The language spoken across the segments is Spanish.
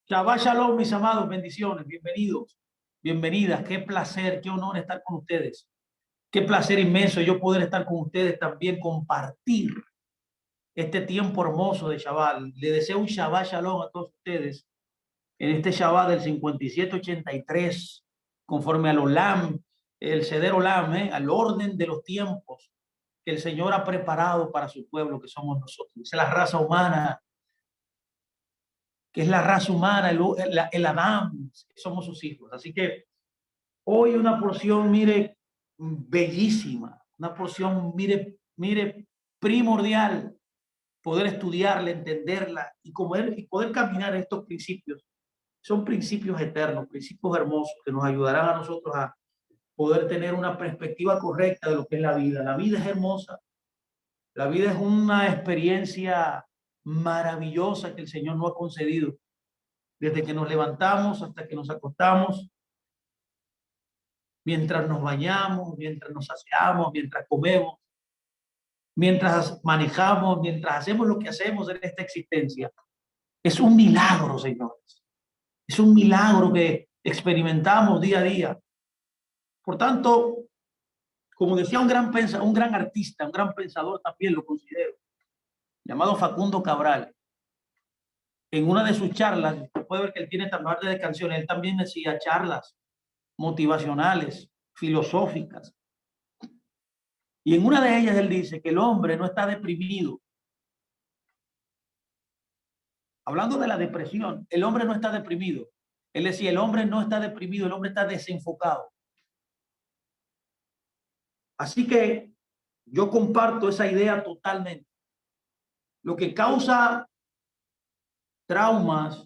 Shabbat Shalom, mis amados, bendiciones, bienvenidos, bienvenidas. Qué placer, qué honor estar con ustedes. Qué placer inmenso yo poder estar con ustedes también, compartir este tiempo hermoso de Shabbat. Le deseo un Shabbat Shalom a todos ustedes en este Shabbat del 5783, conforme al Olam, el Seder Olam, al orden de los tiempos que el Señor ha preparado para su pueblo, que somos nosotros. Es la raza humana, que es la raza humana, el Adán, que somos sus hijos. Así que hoy una porción, mire, bellísima, una porción, mire, primordial, poder estudiarla, entenderla y poder caminar estos principios. Son principios eternos, principios hermosos que nos ayudarán a nosotros a poder tener una perspectiva correcta de lo que es la vida. La vida es hermosa, la vida es una experiencia maravillosa que el Señor nos ha concedido desde que nos levantamos hasta que nos acostamos, mientras nos bañamos, mientras nos aseamos, mientras comemos, mientras manejamos, mientras hacemos lo que hacemos en esta existencia. Es un milagro, señores. Es un milagro que experimentamos día a día. Por tanto, como decía un gran artista, un gran pensador también lo considero, llamado Facundo Cabral, en una de sus charlas, usted puede ver que él tiene también de canciones, él también decía charlas motivacionales, filosóficas. Y en una de ellas él dice que el hombre no está deprimido. Hablando de la depresión, el hombre no está deprimido. Él decía, el hombre no está deprimido, el hombre está desenfocado. Así que yo comparto esa idea totalmente. Lo que causa traumas,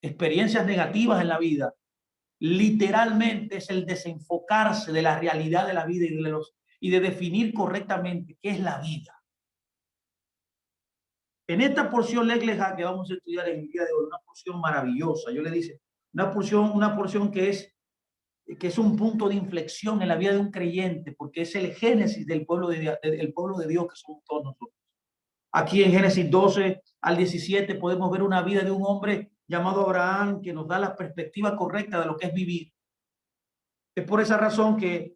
experiencias negativas en la vida, literalmente es el desenfocarse de la realidad de la vida y de definir correctamente qué es la vida. En esta porción Legleja que vamos a estudiar en el día de hoy, una porción maravillosa, yo le dice, una porción que es un punto de inflexión en la vida de un creyente, porque es el génesis del pueblo de Dios que somos todos nosotros. Aquí en Génesis 12 al 17 podemos ver una vida de un hombre llamado Abraham que nos da la perspectiva correcta de lo que es vivir. Es por esa razón que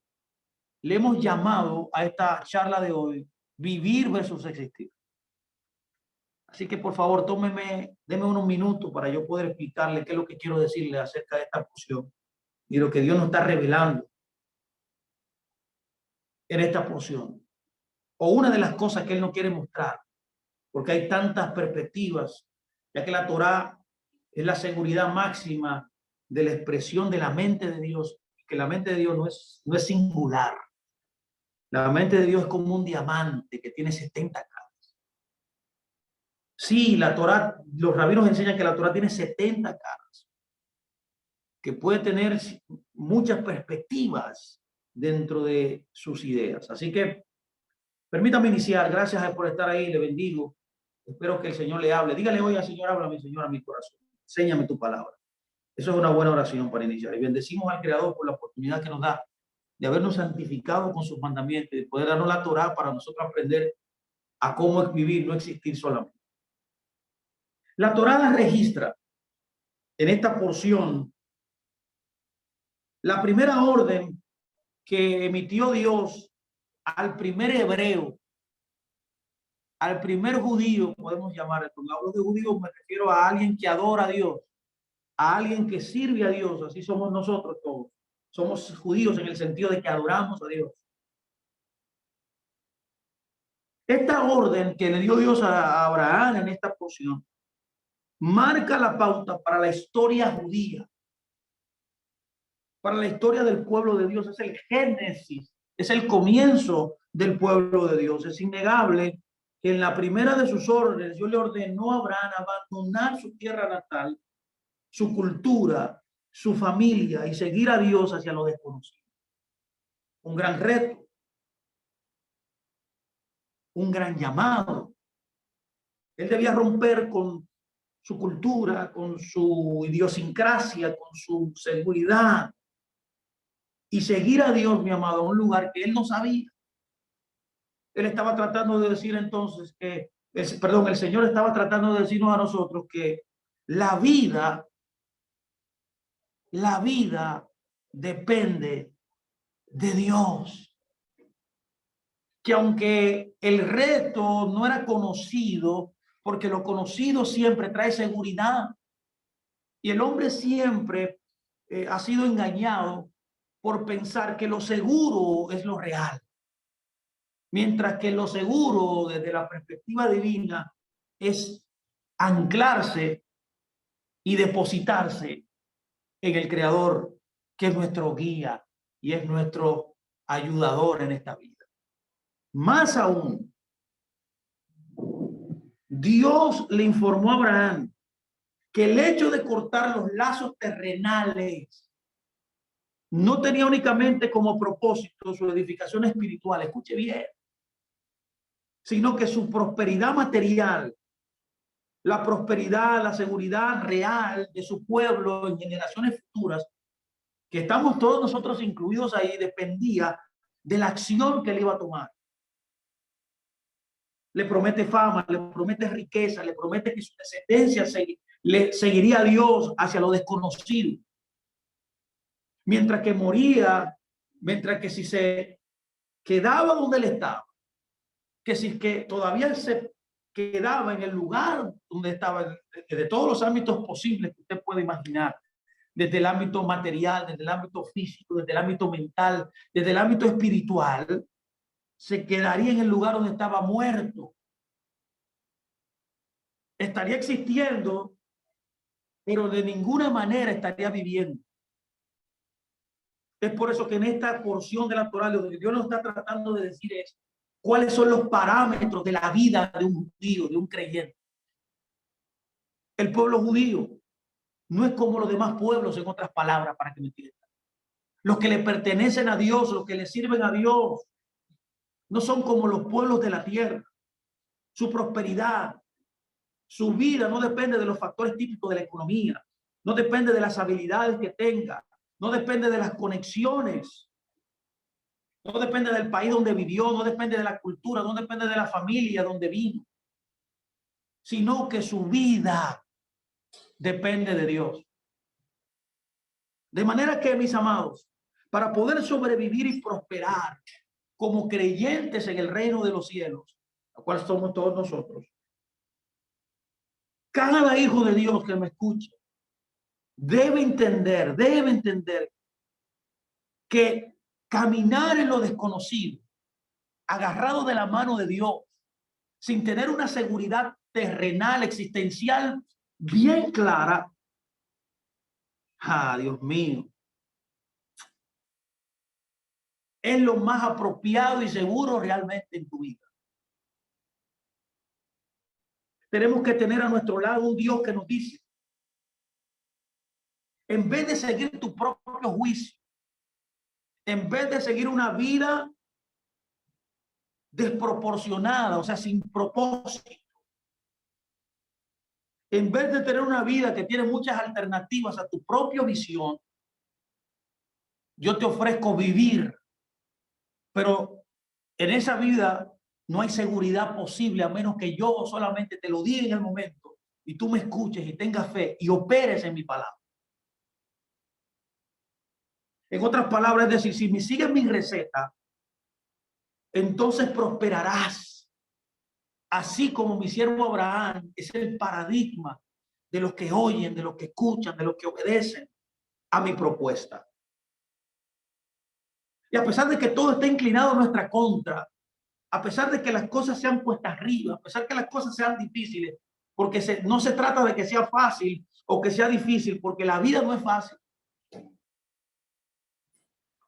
le hemos llamado a esta charla de hoy Vivir versus Existir. Así que por favor, deme unos minutos para yo poder explicarle qué es lo que quiero decirle acerca de esta porción y lo que Dios nos está revelando en esta porción. O una de las cosas que Él no quiere mostrar, porque hay tantas perspectivas, ya que la Torá es la seguridad máxima de la expresión de la mente de Dios, que la mente de Dios no es singular. La mente de Dios es como un diamante que tiene 70 caras. Sí, la Torá, los rabinos enseñan que la Torá tiene 70 caras, que puede tener muchas perspectivas dentro de sus ideas. Así que permítame iniciar. Gracias por estar ahí, le bendigo. Espero que el Señor le hable. Dígale hoy al Señor, háblame, Señor, a mi corazón. Enséñame tu palabra. Eso es una buena oración para iniciar. Y bendecimos al Creador por la oportunidad que nos da de habernos santificado con sus mandamientos, de poder darnos la Torá para nosotros aprender a cómo es vivir, no existir solamente. La Torá registra en esta porción la primera orden que emitió Dios al primer hebreo, al primer judío, podemos llamar. Cuando hablo de judío me refiero a alguien que adora a Dios, a alguien que sirve a Dios. Así somos nosotros todos. Somos judíos en el sentido de que adoramos a Dios. Esta orden que le dio Dios a Abraham en esta porción marca la pauta para la historia judía, para la historia del pueblo de Dios. Es el génesis, es el comienzo del pueblo de Dios. Es innegable que en la primera de sus órdenes Dios le ordenó a Abraham abandonar su tierra natal, su cultura, su familia y seguir a Dios hacia lo desconocido. Un gran reto, un gran llamado. Él debía romper con su cultura, con su idiosincrasia, con su seguridad y seguir a Dios, mi amado, a un lugar que él no sabía. Él estaba tratando de decir entonces el Señor estaba tratando de decirnos a nosotros que la vida depende de Dios. Que aunque el reto no era conocido, porque lo conocido siempre trae seguridad, y el hombre siempre ha sido engañado por pensar que lo seguro es lo real, mientras que lo seguro desde la perspectiva divina es anclarse y depositarse en el Creador, que es nuestro guía y es nuestro ayudador en esta vida. Más aún, Dios le informó a Abraham que el hecho de cortar los lazos terrenales no tenía únicamente como propósito su edificación espiritual, escuche bien, sino que su prosperidad material, la prosperidad, la seguridad real de su pueblo en generaciones futuras, que estamos todos nosotros incluidos ahí, dependía de la acción que él iba a tomar. Le promete fama, le promete riqueza, le promete que su descendencia le seguiría a Dios hacia lo desconocido. Mientras que moría, mientras que si se quedaba donde él estaba, que si que todavía se quedaba en el lugar donde estaba, de todos los ámbitos posibles que usted puede imaginar, desde el ámbito material, desde el ámbito físico, desde el ámbito mental, desde el ámbito espiritual, se quedaría en el lugar donde estaba muerto. Estaría existiendo, pero de ninguna manera estaría viviendo. Es por eso que en esta porción de la Torá, lo que Dios nos está tratando de decir es cuáles son los parámetros de la vida de un judío, de un creyente. El pueblo judío no es como los demás pueblos, en otras palabras, para que me entiendan. Los que le pertenecen a Dios, los que le sirven a Dios, no son como los pueblos de la tierra. Su prosperidad, su vida no depende de los factores típicos de la economía, no depende de las habilidades que tenga, no depende de las conexiones, no depende del país donde vivió, no depende de la cultura, no depende de la familia donde vino, sino que su vida depende de Dios. De manera que, mis amados, para poder sobrevivir y prosperar como creyentes en el reino de los cielos, lo cual somos todos nosotros, cada hijo de Dios que me escuche debe entender que caminar en lo desconocido, agarrado de la mano de Dios, sin tener una seguridad terrenal, existencial bien clara, Dios mío, es lo más apropiado y seguro realmente en tu vida. Tenemos que tener a nuestro lado un Dios que nos dice, en vez de seguir tu propio juicio, en vez de seguir una vida desproporcionada, o sea, sin propósito, en vez de tener una vida que tiene muchas alternativas a tu propia visión, yo te ofrezco vivir, pero en esa vida no hay seguridad posible a menos que yo solamente te lo diga en el momento y tú me escuches y tengas fe y operes en mi palabra. En otras palabras, es decir, si me sigues mi receta, entonces prosperarás. Así como mi siervo Abraham es el paradigma de los que oyen, de los que escuchan, de los que obedecen a mi propuesta. Y a pesar de que todo está inclinado a nuestra contra, a pesar de que las cosas sean puestas arriba, a pesar de que las cosas sean difíciles, porque no se trata de que sea fácil o que sea difícil, porque la vida no es fácil.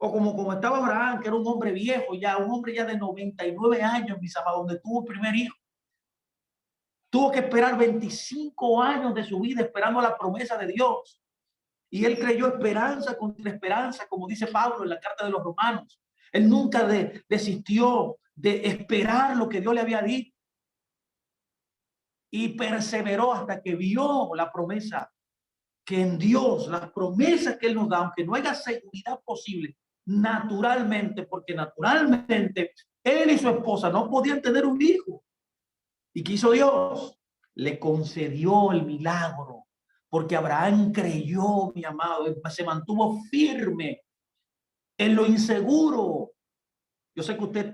O como estaba Abraham, que era un hombre viejo ya, un hombre ya de 99 años, mis amados, donde tuvo el primer hijo. Tuvo que esperar 25 años de su vida esperando la promesa de Dios. Y él creyó esperanza contra esperanza, como dice Pablo en la carta de los Romanos. Él nunca desistió de esperar lo que Dios le había dicho. Y perseveró hasta que vio la promesa que en Dios, las promesas que Él nos da, aunque no haya seguridad posible, naturalmente, porque naturalmente él y su esposa no podían tener un hijo. ¿Y qué hizo Dios? Le concedió el milagro Porque Abraham creyó, mi amado, se mantuvo firme en lo inseguro. Yo sé que usted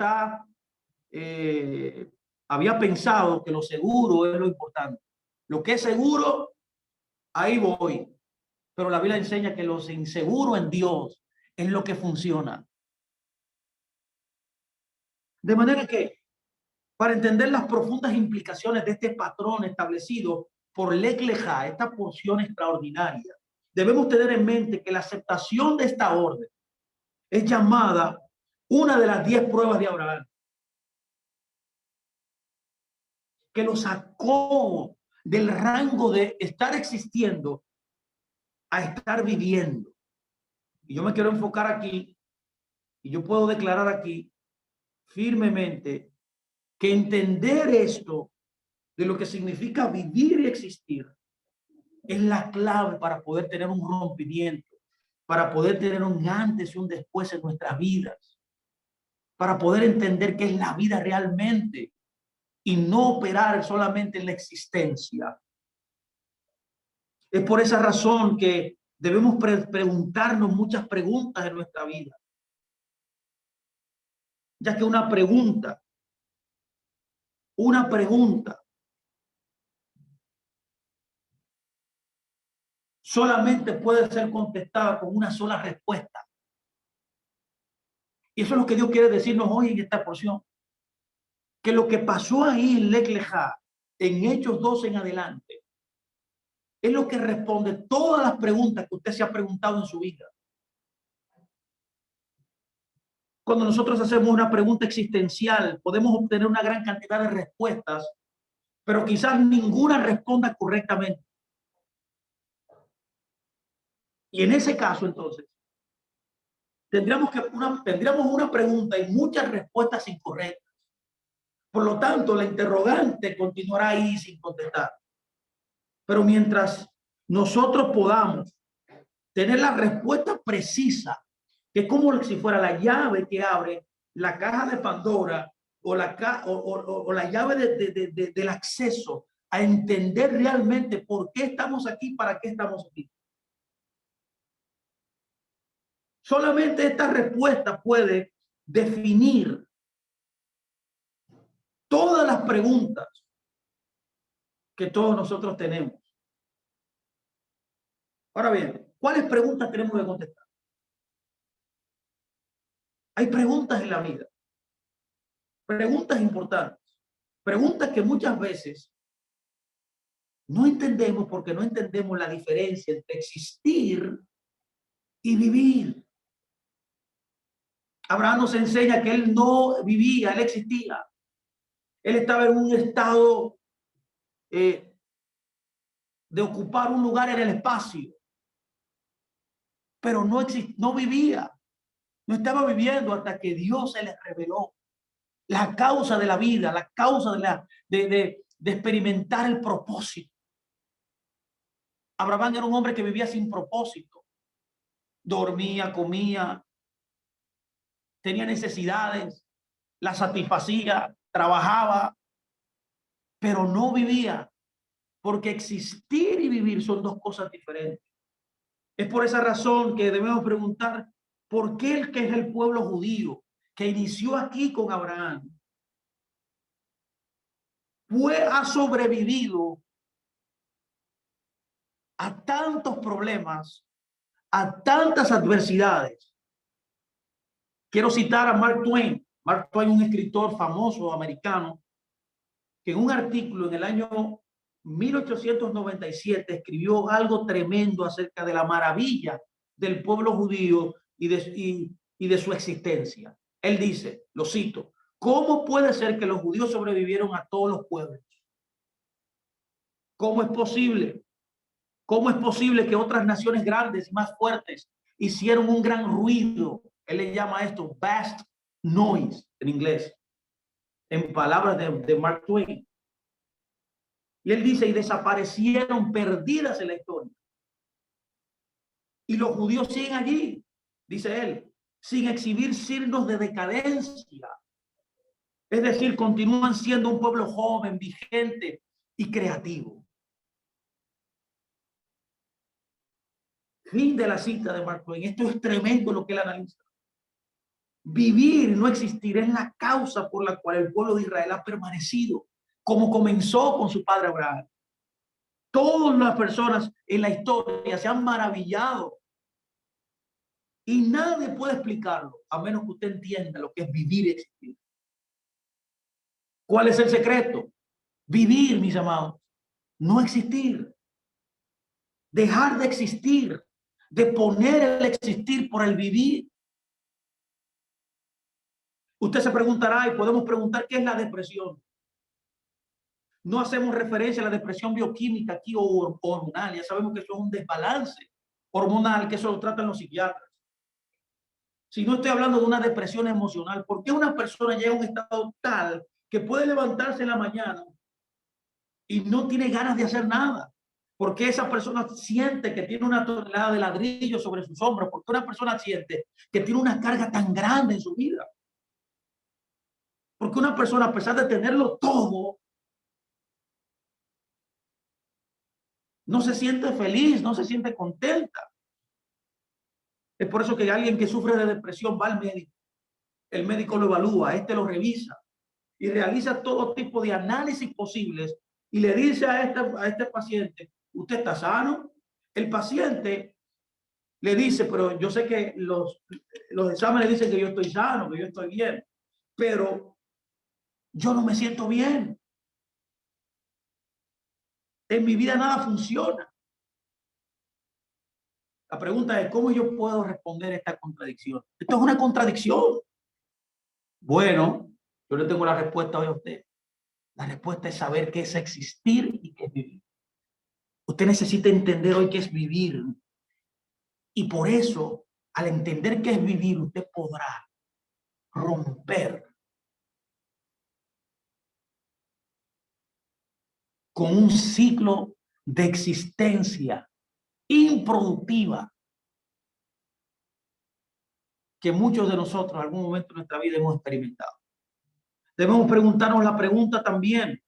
había pensado que lo seguro es lo importante. Lo que es seguro, ahí voy. Pero la Biblia enseña que lo inseguro en Dios es lo que funciona. De manera que, para entender las profundas implicaciones de este patrón establecido por Lech Lechá, esta porción extraordinaria, debemos tener en mente que la aceptación de esta orden es llamada una de las 10 pruebas de Abraham, que lo sacó del rango de estar existiendo a estar viviendo. Y yo me quiero enfocar aquí, y yo puedo declarar aquí firmemente que entender esto de lo que significa vivir y existir es la clave para poder tener un rompimiento, para poder tener un antes y un después en nuestras vidas, para poder entender qué es la vida realmente y no operar solamente en la existencia. Es por esa razón que debemos preguntarnos muchas preguntas en nuestra vida, ya que una pregunta solamente puede ser contestada con una sola respuesta. Y eso es lo que Dios quiere decirnos hoy en esta porción. Que lo que pasó ahí en Lech Lechá, en Hechos 12 en adelante, es lo que responde todas las preguntas que usted se ha preguntado en su vida. Cuando nosotros hacemos una pregunta existencial, podemos obtener una gran cantidad de respuestas, pero quizás ninguna responda correctamente. Y en ese caso, entonces, tendríamos una pregunta y muchas respuestas incorrectas. Por lo tanto, la interrogante continuará ahí sin contestar. Pero mientras nosotros podamos tener la respuesta precisa, que es como si fuera la llave que abre la caja de Pandora o la llave del acceso a entender realmente por qué estamos aquí, para qué estamos aquí. Solamente esta respuesta puede definir todas las preguntas que todos nosotros tenemos. Ahora bien, ¿cuáles preguntas tenemos que contestar? Hay preguntas en la vida, preguntas importantes, preguntas que muchas veces no entendemos porque no entendemos la diferencia entre existir y vivir. Abraham nos enseña que él no vivía, él existía. Él estaba en un estado de ocupar un lugar en el espacio, pero no vivía, no estaba viviendo hasta que Dios se les reveló la causa de la vida, la causa de experimentar el propósito. Abraham era un hombre que vivía sin propósito, dormía, comía, tenía necesidades, las satisfacía, trabajaba, pero no vivía, porque existir y vivir son dos cosas diferentes. Es por esa razón que debemos preguntar por qué el que es el pueblo judío que inició aquí con Abraham ha sobrevivido a tantos problemas, a tantas adversidades. Quiero citar a Mark Twain. Mark Twain, un escritor famoso americano, que en un artículo en el año 1897 escribió algo tremendo acerca de la maravilla del pueblo judío y de su existencia. Él dice, lo cito: ¿cómo puede ser que los judíos sobrevivieron a todos los pueblos? ¿Cómo es posible? ¿Cómo es posible que otras naciones grandes y más fuertes hicieron un gran ruido? Él le llama esto vast noise en inglés, en palabras de Mark Twain. Y él dice, y desaparecieron perdidas en la historia. Y los judíos siguen allí, dice él, sin exhibir signos de decadencia. Es decir, continúan siendo un pueblo joven, vigente y creativo. Fin de la cita de Mark Twain. Esto es tremendo lo que él analiza. Vivir, no existir, es la causa por la cual el pueblo de Israel ha permanecido, como comenzó con su padre Abraham. Todas las personas en la historia se han maravillado y nadie puede explicarlo a menos que usted entienda lo que es vivir y existir. ¿Cuál es el secreto? Vivir, mis amados, no existir, dejar de existir, de poner el existir por el vivir. Usted se preguntará y podemos preguntar qué es la depresión. No hacemos referencia a la depresión bioquímica aquí o hormonal. Ya sabemos que eso es un desbalance hormonal, que eso lo tratan los psiquiatras. Si no estoy hablando de una depresión emocional, ¿por qué una persona llega a un estado tal que puede levantarse en la mañana y no tiene ganas de hacer nada? ¿Por qué esa persona siente que tiene una tonelada de ladrillo sobre sus hombros? ¿Por qué una persona siente que tiene una carga tan grande en su vida? Porque una persona, a pesar de tenerlo todo, no se siente feliz, no se siente contenta. Es por eso que alguien que sufre de depresión va al médico. El médico lo evalúa, este lo revisa y realiza todo tipo de análisis posibles y le dice a este paciente, ¿usted está sano? El paciente le dice, pero yo sé que los exámenes dicen que yo estoy sano, que yo estoy bien, pero yo no me siento bien. En mi vida nada funciona. La pregunta es, ¿cómo yo puedo responder a esta contradicción? Esto es una contradicción. Bueno, yo le tengo la respuesta hoy a usted. La respuesta es saber qué es existir y qué es vivir. Usted necesita entender hoy qué es vivir. Y por eso, al entender qué es vivir, usted podrá romper con un ciclo de existencia improductiva que muchos de nosotros en algún momento de nuestra vida hemos experimentado. Debemos preguntarnos la pregunta también,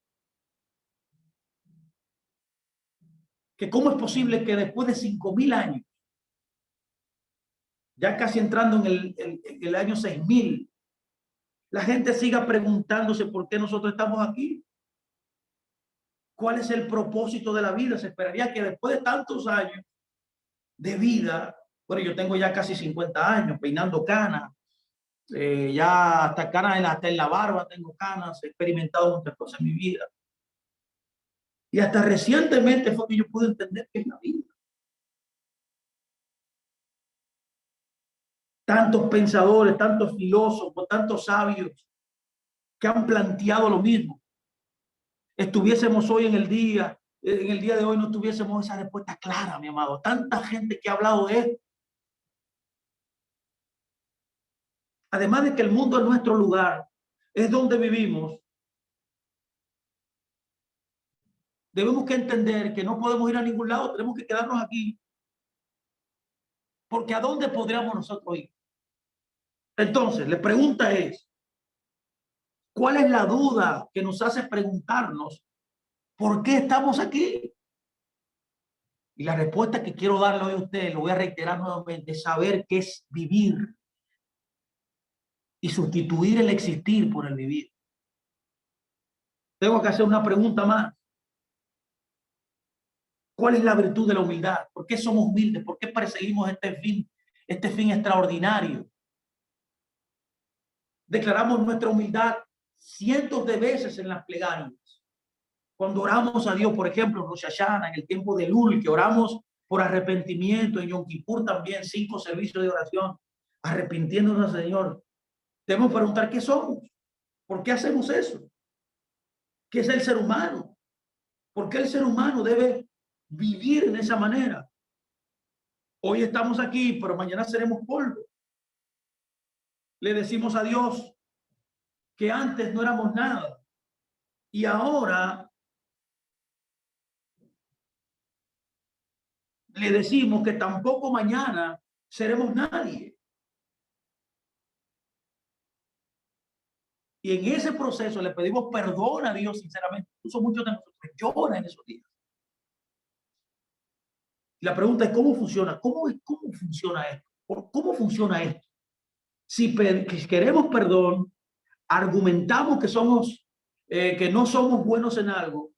que cómo es posible que después de 5.000 años, ya casi entrando en el año 6.000, la gente siga preguntándose por qué nosotros estamos aquí. ¿Cuál es el propósito de la vida? Se esperaría que después de tantos años de vida, bueno, yo tengo ya casi 50 años peinando canas, ya hasta canas, hasta en la barba tengo canas, he experimentado muchas cosas en mi vida. Y hasta recientemente fue que yo pude entender qué es la vida. Tantos pensadores, tantos filósofos, tantos sabios que han planteado lo mismo. Estuviésemos hoy en el día de hoy no tuviésemos esa respuesta clara, mi amado. Tanta gente que ha hablado de esto. Además de que el mundo es nuestro lugar, es donde vivimos, debemos que entender que no podemos ir a ningún lado, tenemos que quedarnos aquí. Porque ¿a dónde podríamos nosotros ir? Entonces, la pregunta es, ¿cuál es la duda que nos hace preguntarnos por qué estamos aquí? Y la respuesta que quiero darle hoy a usted, lo voy a reiterar nuevamente, es saber qué es vivir y sustituir el existir por el vivir. Tengo que hacer una pregunta más. ¿Cuál es la virtud de la humildad? ¿Por qué somos humildes? ¿Por qué perseguimos este fin extraordinario? Declaramos nuestra humildad cientos de veces en las plegarias. Cuando oramos a Dios, por ejemplo, en Rosh Hashanah, en el tiempo de Lul, que oramos por arrepentimiento, en Yom Kippur también, 5 servicios de oración, arrepintiéndonos al Señor. Debemos preguntar qué somos, por qué hacemos eso, qué es el ser humano, por qué el ser humano debe vivir de esa manera. Hoy estamos aquí, pero mañana seremos polvo. Le decimos a Dios que antes no éramos nada y ahora le decimos que tampoco mañana seremos nadie. Y en ese proceso le pedimos perdón a Dios, sinceramente. Incluso muchos de nosotros lloran en esos días. Y la pregunta es, ¿cómo funciona? ¿Cómo funciona esto? ¿Cómo funciona esto? Si queremos perdón, argumentamos que no somos buenos en algo,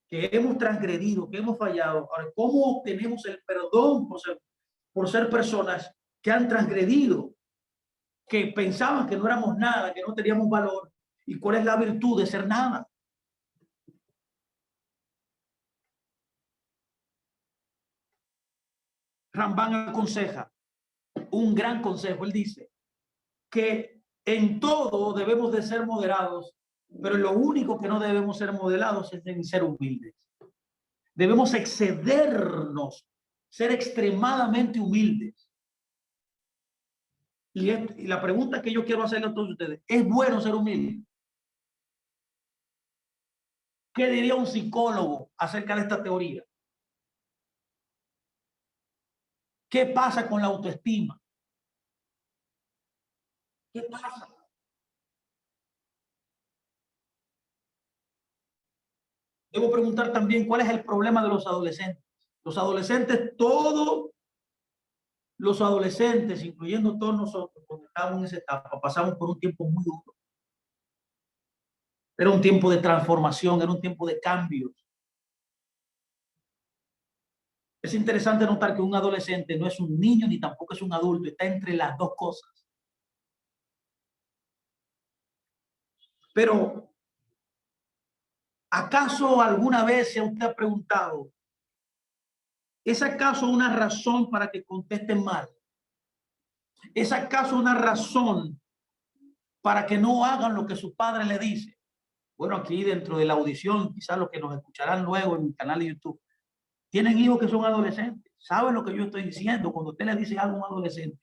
que hemos transgredido, que hemos fallado. Ahora, ¿cómo obtenemos el perdón por ser personas que han transgredido, que pensaban que no éramos nada, que no teníamos valor? ¿Y cuál es la virtud de ser nada? Rambán aconseja un gran consejo. Él dice que en todo debemos de ser moderados, pero lo único que no debemos ser modelados es en ser humildes. Debemos excedernos, ser extremadamente humildes. Y la pregunta que yo quiero hacerle a todos ustedes, ¿es bueno ser humilde? ¿Qué diría un psicólogo acerca de esta teoría? ¿Qué pasa con la autoestima? ¿Qué pasa? Debo preguntar también cuál es el problema de los adolescentes. Los adolescentes, todos los adolescentes, incluyendo todos nosotros, cuando estábamos en esa etapa, pasamos por un tiempo muy duro. Era un tiempo de transformación, era un tiempo de cambios. Es interesante notar que un adolescente no es un niño ni tampoco es un adulto, está entre las dos cosas. Pero, ¿acaso alguna vez se usted ha preguntado, ¿es acaso una razón para que contesten mal? ¿Es acaso una razón para que no hagan lo que su padre le dice? Bueno, aquí dentro de la audición, quizás los que nos escucharán luego en mi canal de YouTube, tienen hijos que son adolescentes. ¿Saben lo que yo estoy diciendo? Cuando usted le dice algo a un adolescente,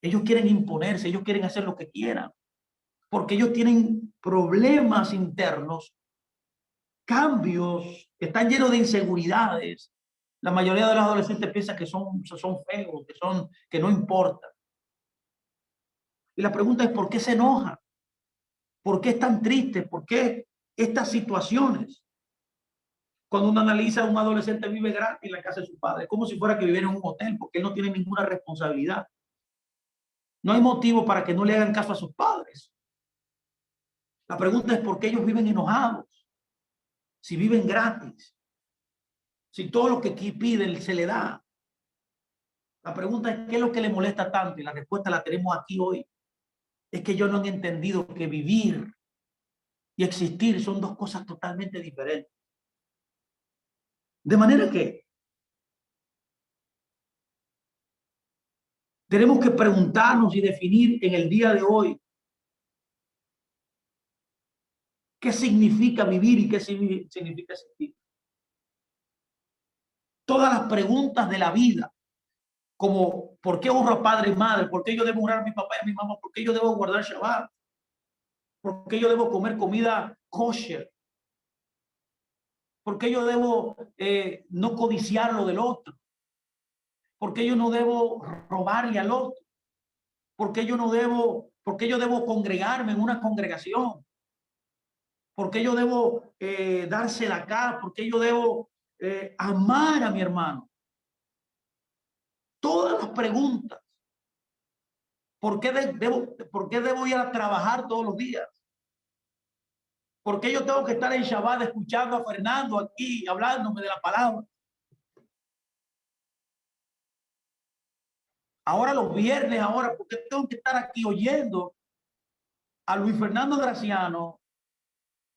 ellos quieren imponerse, ellos quieren hacer lo que quieran, porque ellos tienen problemas internos, cambios, están llenos de inseguridades. La mayoría de los adolescentes piensan que son feos, que no importan. Y la pregunta es, ¿por qué se enojan? ¿Por qué están tristes? ¿Por qué estas situaciones? Cuando uno analiza, un adolescente vive gratis en la casa de su padre, como si fuera que viviera en un hotel, porque él no tiene ninguna responsabilidad. No hay motivo para que no le hagan caso a sus padres. La pregunta es por qué ellos viven enojados, si viven gratis, si todo lo que aquí piden se le da. La pregunta es qué es lo que le molesta tanto, y la respuesta la tenemos aquí hoy. Es que ellos no han entendido que vivir y existir son dos cosas totalmente diferentes. De manera que tenemos que preguntarnos y definir en el día de hoy qué significa vivir y qué significa existir. Todas las preguntas de la vida, como ¿por qué honro a padre y madre? ¿Por qué yo debo honrar a mi papá y a mi mamá? ¿Por qué yo debo guardar Shabbat? ¿Por qué yo debo comer comida kosher? ¿Por qué yo debo no codiciar lo del otro? ¿Por qué yo no debo robarle al otro? ¿Por qué yo debo congregarme en una congregación? ¿Por qué yo debo dársela acá? ¿Por qué yo debo amar a mi hermano? Todas las preguntas. ¿Por qué debo ir a trabajar todos los días? ¿Por qué yo tengo que estar en Shabbat escuchando a Fernando aquí, hablándome de la palabra? Ahora los viernes, ¿por qué tengo que estar aquí oyendo a Luis Fernando Graciano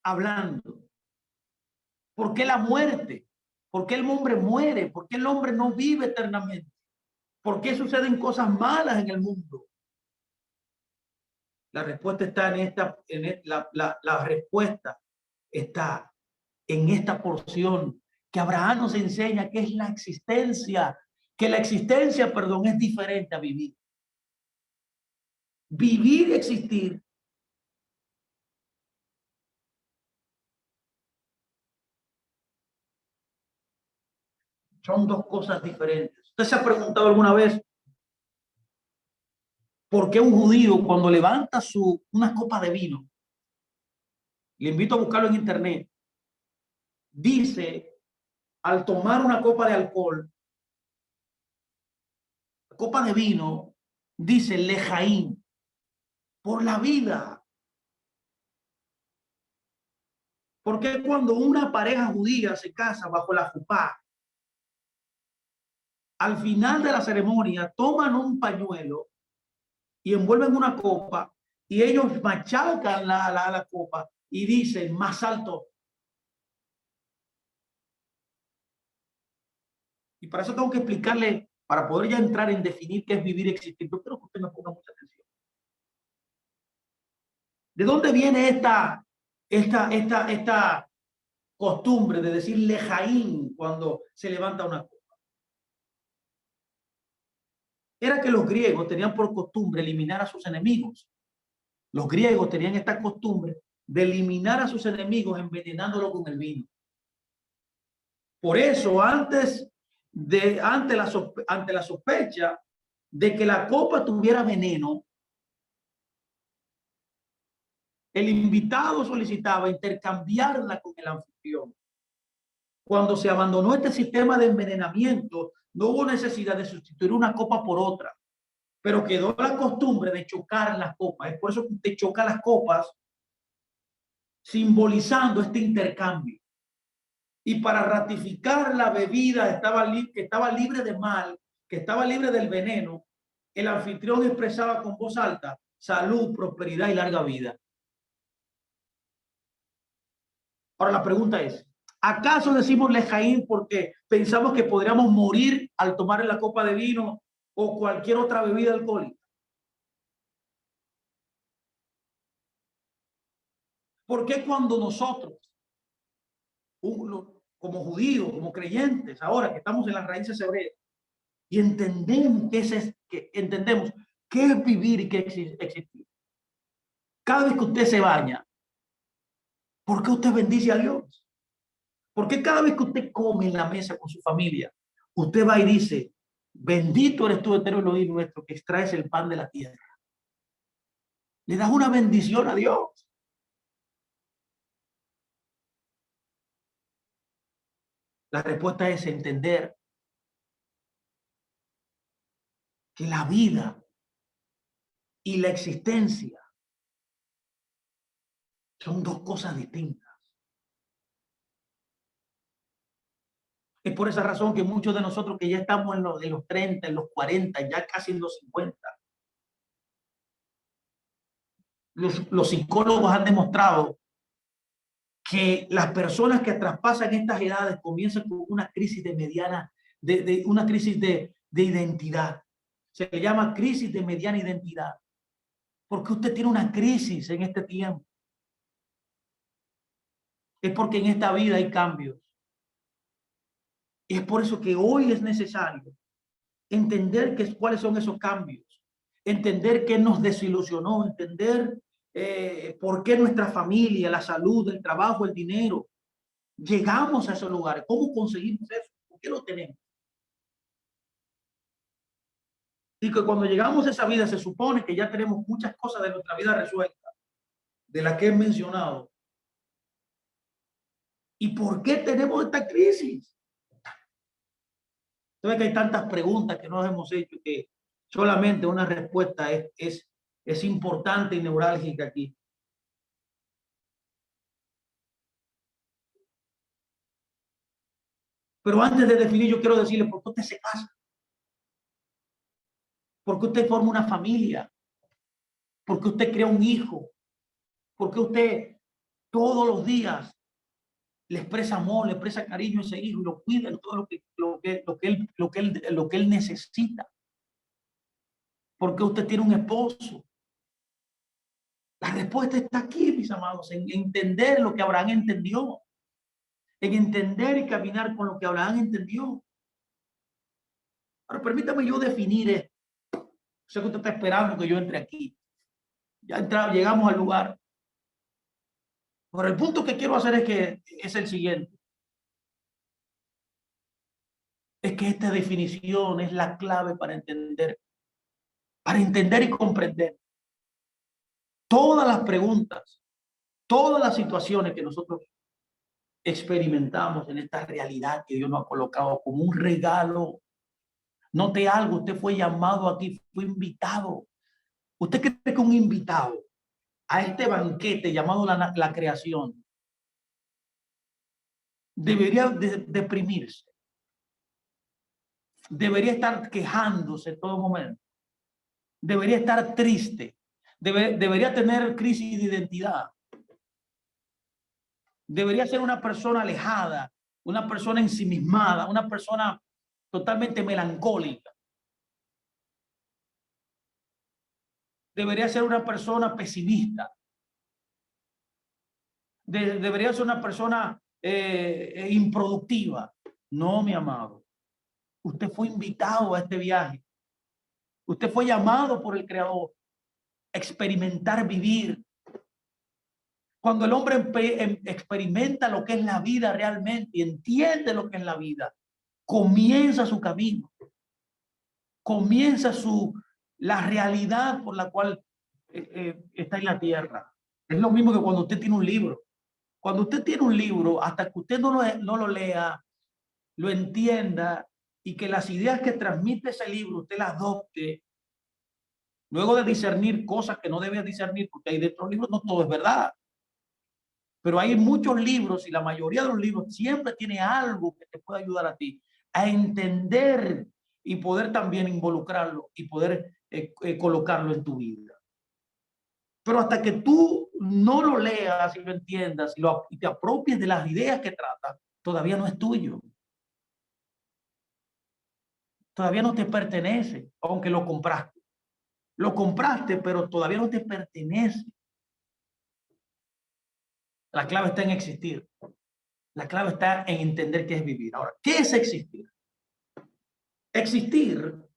hablando? ¿Por qué la muerte? ¿Por qué el hombre muere? ¿Por qué el hombre no vive eternamente? ¿Por qué suceden cosas malas en el mundo? La respuesta está la respuesta está en esta porción que Abraham nos enseña que es la existencia, perdón, es diferente a vivir. Vivir y existir son dos cosas diferentes. ¿Usted se ha preguntado alguna vez por qué un judío cuando levanta una copa de vino, le invito a buscarlo en internet, dice al tomar una copa de alcohol, copa de vino, dice lejaín, por la vida. Porque cuando una pareja judía se casa bajo la jupá, al final de la ceremonia toman un pañuelo y envuelven una copa y ellos machacan la copa y dicen más alto. Y para eso tengo que explicarle, para poder ya entrar en definir qué es vivir y existir. Yo quiero que usted me ponga mucha atención. ¿De dónde viene esta costumbre de decir lejaín cuando se levanta una copa? Era que los griegos tenían por costumbre eliminar a sus enemigos. Los griegos tenían esta costumbre de eliminar a sus enemigos envenenándolo con el vino. Por eso, ante la sospecha de que la copa tuviera veneno, el invitado solicitaba intercambiarla con el anfitrión. Cuando se abandonó este sistema de envenenamiento, no hubo necesidad de sustituir una copa por otra, pero quedó la costumbre de chocar las copas. Es por eso que usted choca las copas, simbolizando este intercambio. Y para ratificar la bebida que estaba libre de mal, que estaba libre del veneno, el anfitrión expresaba con voz alta: salud, prosperidad y larga vida. Ahora la pregunta es, ¿acaso decimos lejaín porque pensamos que podríamos morir al tomar la copa de vino o cualquier otra bebida alcohólica? ¿Por qué cuando nosotros, como judíos, como creyentes, ahora que estamos en las raíces hebreas y entendemos qué es vivir y qué es existir, cada vez que usted se baña, ¿por qué usted bendice a Dios? ¿Por qué cada vez que usted come en la mesa con su familia, usted va y dice: bendito eres tú, eterno Elohim nuestro, que extraes el pan de la tierra? Le das una bendición a Dios. La respuesta es entender que la vida y la existencia son dos cosas distintas. Es por esa razón que muchos de nosotros que ya estamos en los 30, en los 40, ya casi en los 50, los psicólogos han demostrado que las personas que traspasan estas edades comienzan con una crisis una crisis de identidad. Se le llama crisis de mediana identidad. Porque usted tiene una crisis en este tiempo. Es porque en esta vida hay cambios. Y es por eso que hoy es necesario entender cuáles son esos cambios, entender qué nos desilusionó, entender por qué nuestra familia, la salud, el trabajo, el dinero, llegamos a esos lugares. ¿Cómo conseguimos eso? ¿Por qué lo tenemos? Y que cuando llegamos a esa vida se supone que ya tenemos muchas cosas de nuestra vida resueltas, de las que he mencionado. ¿Y por qué tenemos esta crisis? Entonces que hay tantas preguntas que nos hemos hecho que solamente una respuesta es importante y neurálgica aquí. Pero antes de definir, yo quiero decirle por qué usted se casa, por qué usted forma una familia, por qué usted crea un hijo, por qué usted todos los días le expresa amor, le expresa cariño a ese hijo y lo cuida en todo lo que él necesita. ¿Por qué usted tiene un esposo? La respuesta está aquí, mis amados, en entender lo que Abraham entendió, en entender y caminar con lo que Abraham entendió. Ahora, permítame yo definir esto. Sé que usted está esperando que yo entre aquí. Ya llegamos al lugar. Pero el punto que quiero hacer es el siguiente. Es que esta definición es la clave para entender y comprender todas las preguntas, todas las situaciones que nosotros experimentamos en esta realidad que Dios nos ha colocado como un regalo Note algo, usted fue llamado aquí, fue invitado. ¿Usted cree que un invitado a este banquete llamado la creación debería deprimirse? Debería estar quejándose en todo momento. Debería estar triste. Debería tener crisis de identidad. Debería ser una persona alejada, una persona ensimismada, una persona totalmente melancólica. Debería ser una persona pesimista. Debería ser una persona improductiva. No, mi amado. Usted fue invitado a este viaje. Usted fue llamado por el Creador a experimentar vivir. Cuando el hombre experimenta lo que es la vida realmente y entiende lo que es la vida, comienza su camino, comienza la realidad por la cual está en la tierra. Es lo mismo que cuando usted tiene un libro. Cuando usted tiene un libro, hasta que usted no lo lea, lo entienda y que las ideas que transmite ese libro usted las adopte, luego de discernir cosas que no debe discernir, porque hay de otros libros no todo es verdad. Pero hay muchos libros y la mayoría de los libros siempre tiene algo que te puede ayudar a ti a entender y poder también involucrarlo y poder colocarlo en tu vida. Pero hasta que tú no lo leas y lo entiendas y te apropies de las ideas que trata, todavía no es tuyo. Todavía no te pertenece, aunque lo compraste. Lo compraste, pero todavía no te pertenece. La clave está en existir. La clave está en entender qué es vivir. Ahora, ¿qué es existir? Existir,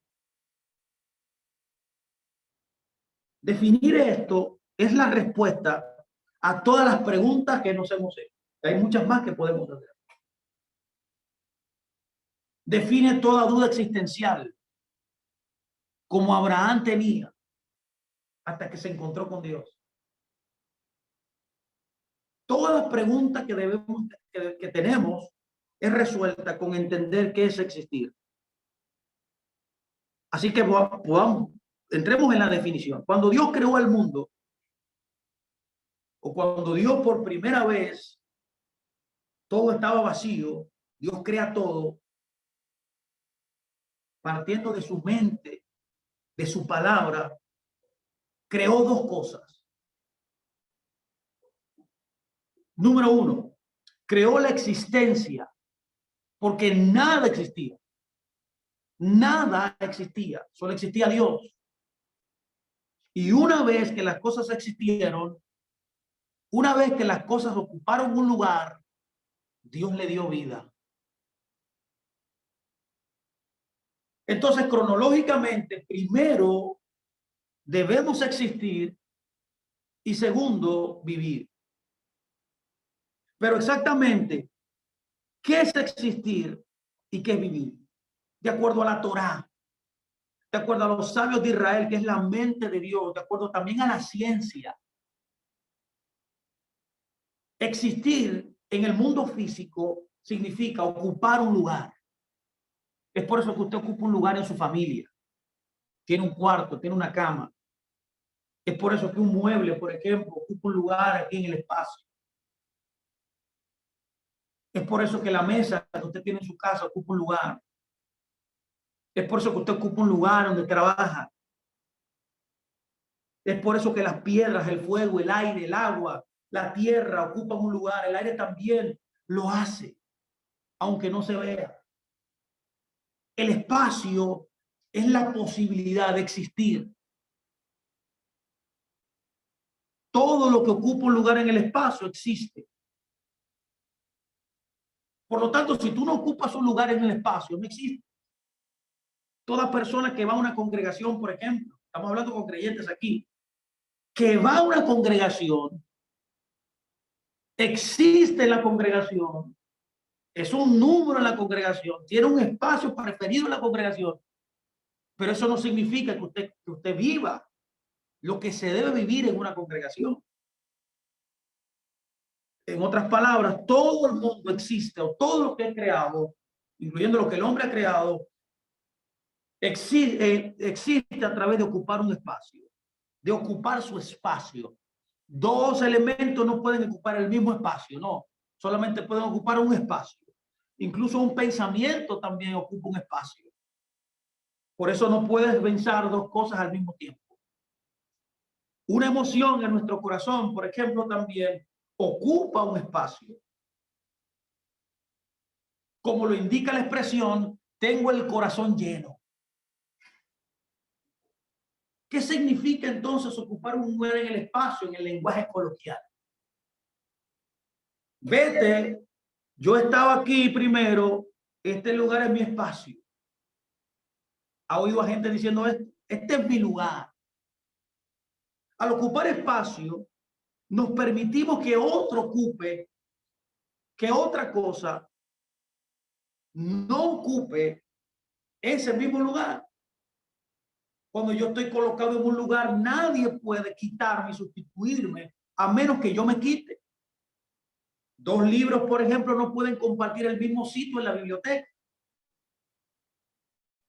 definir esto es la respuesta a todas las preguntas que nos hemos hecho. Hay muchas más que podemos hacer. Define toda duda existencial, como Abraham tenía hasta que se encontró con Dios. Todas las preguntas que tenemos es resuelta con entender qué es existir. Así que entremos en la definición. Cuando Dios creó el mundo, o cuando Dios por primera vez todo estaba vacío, Dios crea todo partiendo de su mente, de su palabra, creó dos cosas. Número uno, creó la existencia, porque nada existía. Nada existía, solo existía Dios. Y una vez que las cosas existieron, una vez que las cosas ocuparon un lugar, Dios le dio vida. Entonces, cronológicamente, primero debemos existir y segundo, vivir. Pero exactamente, ¿qué es existir y qué es vivir? De acuerdo a la Torá, de acuerdo a los sabios de Israel, que es la mente de Dios, de acuerdo también a la ciencia. Existir en el mundo físico significa ocupar un lugar. Es por eso que usted ocupa un lugar en su familia. Tiene un cuarto, tiene una cama. Es por eso que un mueble, por ejemplo, ocupa un lugar aquí en el espacio. Es por eso que la mesa que usted tiene en su casa ocupa un lugar. Es por eso que usted ocupa un lugar donde trabaja. Es por eso que las piedras, el fuego, el aire, el agua, la tierra ocupan un lugar. El aire también lo hace, aunque no se vea. El espacio es la posibilidad de existir. Todo lo que ocupa un lugar en el espacio existe. Por lo tanto, si tú no ocupas un lugar en el espacio, no existe. Toda persona que va a una congregación, por ejemplo, estamos hablando con creyentes aquí, que va a una congregación, existe la congregación, es un número en la congregación, tiene un espacio preferido en la congregación, pero eso no significa que usted viva lo que se debe vivir en una congregación. En otras palabras, todo el mundo existe, o todo lo que es creado, incluyendo lo que el hombre ha creado, existe a través de ocupar un espacio, de ocupar su espacio. Dos elementos no pueden ocupar el mismo espacio, no, solamente pueden ocupar un espacio. Incluso un pensamiento también ocupa un espacio. Por eso no puedes pensar dos cosas al mismo tiempo. Una emoción en nuestro corazón, por ejemplo, también ocupa un espacio. Como lo indica la expresión, tengo el corazón lleno. ¿Qué significa entonces ocupar un lugar en el espacio, en el lenguaje coloquial? Vete, yo estaba aquí primero, este lugar es mi espacio. ¿Ha oído a gente diciendo esto? Este es mi lugar. Al ocupar espacio, nos permitimos que otro ocupe, que otra cosa no ocupe ese mismo lugar. Cuando yo estoy colocado en un lugar, nadie puede quitarme y sustituirme a menos que yo me quite. Dos libros, por ejemplo, no pueden compartir el mismo sitio en la biblioteca.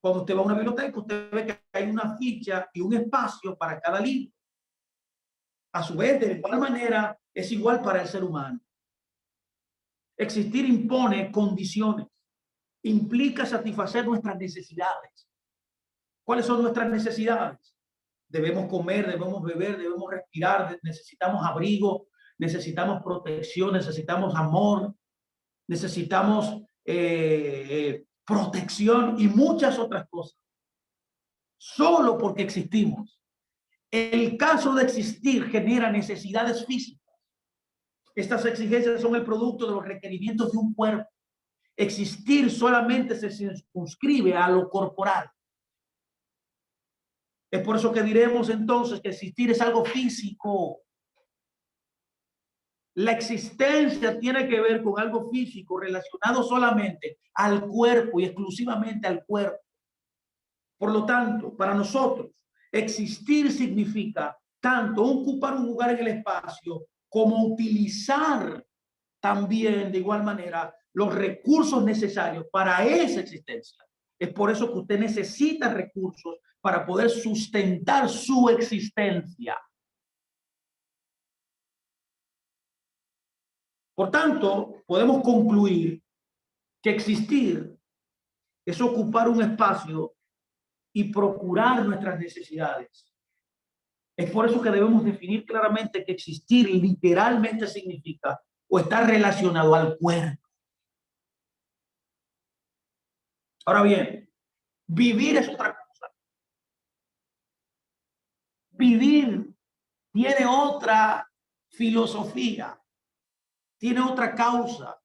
Cuando usted va a una biblioteca, usted ve que hay una ficha y un espacio para cada libro. A su vez, de igual manera, es igual para el ser humano. Existir impone condiciones, implica satisfacer nuestras necesidades. ¿Cuáles son nuestras necesidades? Debemos comer, debemos beber, debemos respirar, necesitamos abrigo, necesitamos protección, necesitamos amor, necesitamos protección y muchas otras cosas. Solo porque existimos. El caso de existir genera necesidades físicas. Estas exigencias son el producto de los requerimientos de un cuerpo. Existir solamente se circunscribe a lo corporal. Es por eso que diremos entonces que existir es algo físico. La existencia tiene que ver con algo físico relacionado solamente al cuerpo y exclusivamente al cuerpo. Por lo tanto, para nosotros, existir significa tanto ocupar un lugar en el espacio como utilizar también de igual manera los recursos necesarios para esa existencia. Es por eso que usted necesita recursos para poder sustentar su existencia. Por tanto, podemos concluir que existir es ocupar un espacio y procurar nuestras necesidades. Es por eso que debemos definir claramente que existir literalmente significa o está relacionado al cuerpo. Ahora bien, vivir es otra cosa. Vivir tiene otra filosofía, tiene otra causa.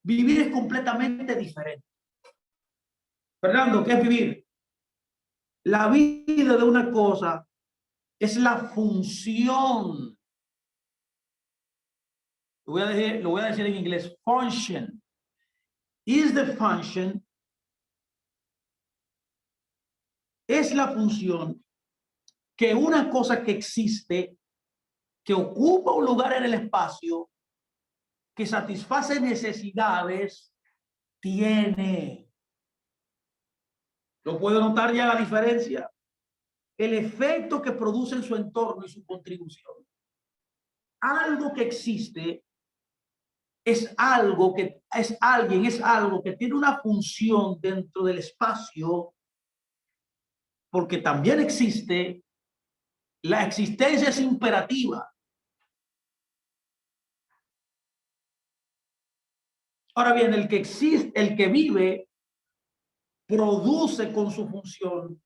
Vivir es completamente diferente. Fernando, ¿qué es vivir? La vida de una cosa es la función. Lo voy a decir en inglés. Function. Is the function. Es la función que una cosa que existe, que ocupa un lugar en el espacio, que satisface necesidades, tiene. ¿Lo puedo notar ya la diferencia? El efecto que produce en su entorno y su contribución. Algo que existe es algo que es alguien, es algo que tiene una función dentro del espacio, porque también existe. La existencia es imperativa. Ahora bien, el que existe, el que vive, produce con su función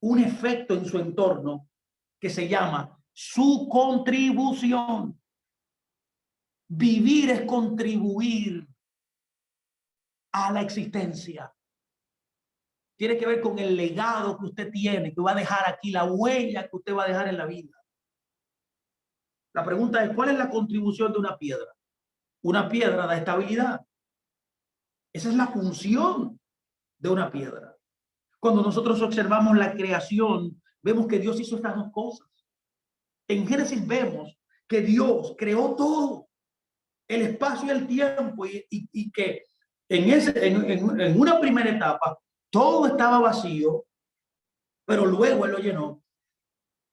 un efecto en su entorno que se llama su contribución. Vivir es contribuir a la existencia. Tiene que ver con el legado que usted tiene, que va a dejar aquí, la huella que usted va a dejar en la vida. La pregunta es, ¿cuál es la contribución de una piedra? Una piedra da estabilidad. Esa es la función de una piedra. Cuando nosotros observamos la creación, vemos que Dios hizo estas dos cosas. En Génesis vemos que Dios creó todo, el espacio y el tiempo, y que en una primera etapa Todo estaba vacío, pero luego Él lo llenó.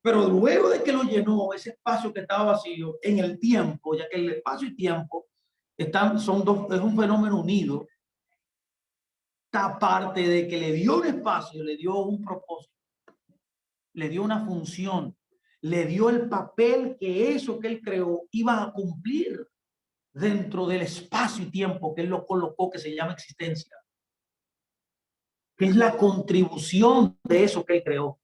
Pero luego de que lo llenó, ese espacio que estaba vacío, en el tiempo, ya que el espacio y tiempo son dos, es un fenómeno unido, esta parte de que le dio un espacio, le dio un propósito, le dio una función, le dio el papel que eso que Él creó iba a cumplir dentro del espacio y tiempo que Él lo colocó, que se llama existencia, que es la contribución de eso que Él creó.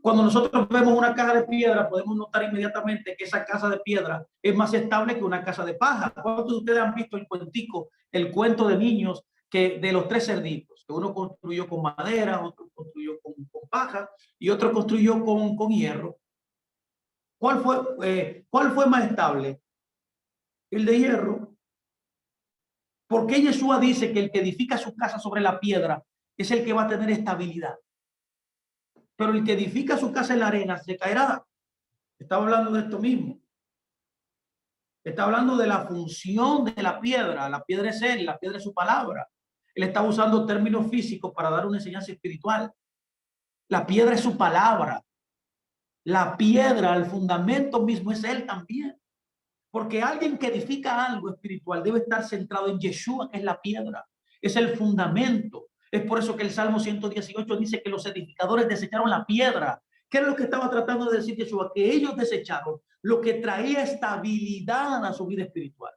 Cuando nosotros vemos una caja de piedra, podemos notar inmediatamente que esa casa de piedra es más estable que una casa de paja. ¿Cuántos de ustedes han visto el cuentico, el cuento de niños que de los tres cerditos? Que uno construyó con madera, otro construyó con paja y otro construyó con hierro. ¿Cuál fue más estable? El de hierro. ¿Por qué Yeshua dice que el que edifica su casa sobre la piedra es el que va a tener estabilidad? Pero el que edifica su casa en la arena se caerá. Estaba hablando de esto mismo. Está hablando de la función de la piedra. La piedra es Él, la piedra es su palabra. Él está usando términos físicos para dar una enseñanza espiritual. La piedra es su palabra. La piedra, el fundamento mismo es Él también. Porque alguien que edifica algo espiritual debe estar centrado en Yeshua, que es la piedra. Es el fundamento. Es por eso que el Salmo 118 dice que los edificadores desecharon la piedra. ¿Qué es lo que estaba tratando de decir Yeshua? Que ellos desecharon lo que traía estabilidad a su vida espiritual.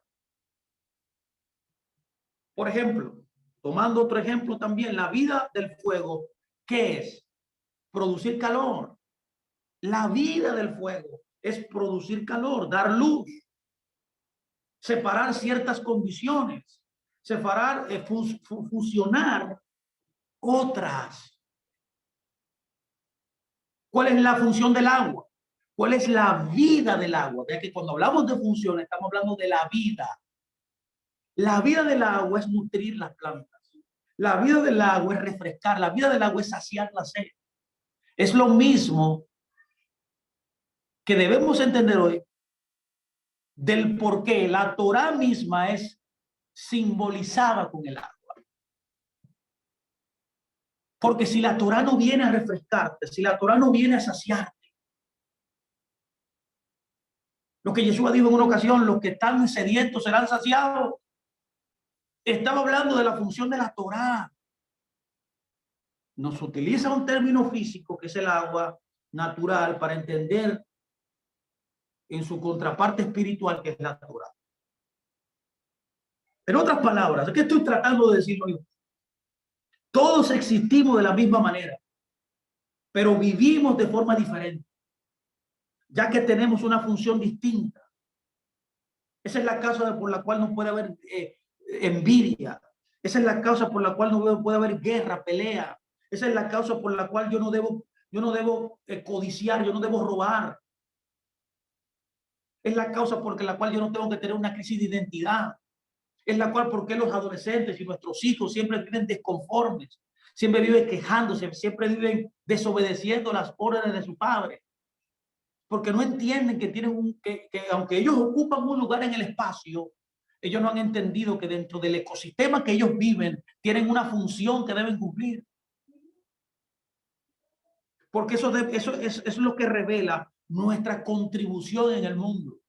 Por ejemplo, tomando otro ejemplo también, la vida del fuego, ¿qué es? Producir calor. La vida del fuego es producir calor, dar luz, separar ciertas condiciones, separar, fusionar otras. ¿Cuál es la función del agua? ¿Cuál es la vida del agua? Ya que cuando hablamos de función estamos hablando de la vida. La vida del agua es nutrir las plantas. La vida del agua es refrescar. La vida del agua es saciar la sed. Es lo mismo que debemos entender hoy del por qué la Torá misma es simbolizada con el agua. Porque si la Torá no viene a refrescarte, si la Torá no viene a saciarte, lo que Jesús dijo en una ocasión, los que están sedientos serán saciados. Estaba hablando de la función de la Torá. Nos utiliza un término físico que es el agua natural para entender en su contraparte espiritual que es la Torá. En otras palabras, ¿qué estoy tratando de decir hoy? Todos existimos de la misma manera, pero vivimos de forma diferente, ya que tenemos una función distinta. Esa es la causa por la cual no puede haber envidia. Esa es la causa por la cual no puede haber guerra, pelea. Esa es la causa por la cual yo no debo codiciar, yo no debo robar. Es la causa por la cual yo no tengo que tener una crisis de identidad. Es la cual porque los adolescentes y nuestros hijos siempre viven desconformes, siempre viven quejándose, siempre viven desobedeciendo las órdenes de su padre. Porque no entienden que tienen que aunque ellos ocupan un lugar en el espacio, ellos no han entendido que dentro del ecosistema que ellos viven tienen una función que deben cumplir. Porque eso es lo que revela nuestra contribución en el mundo.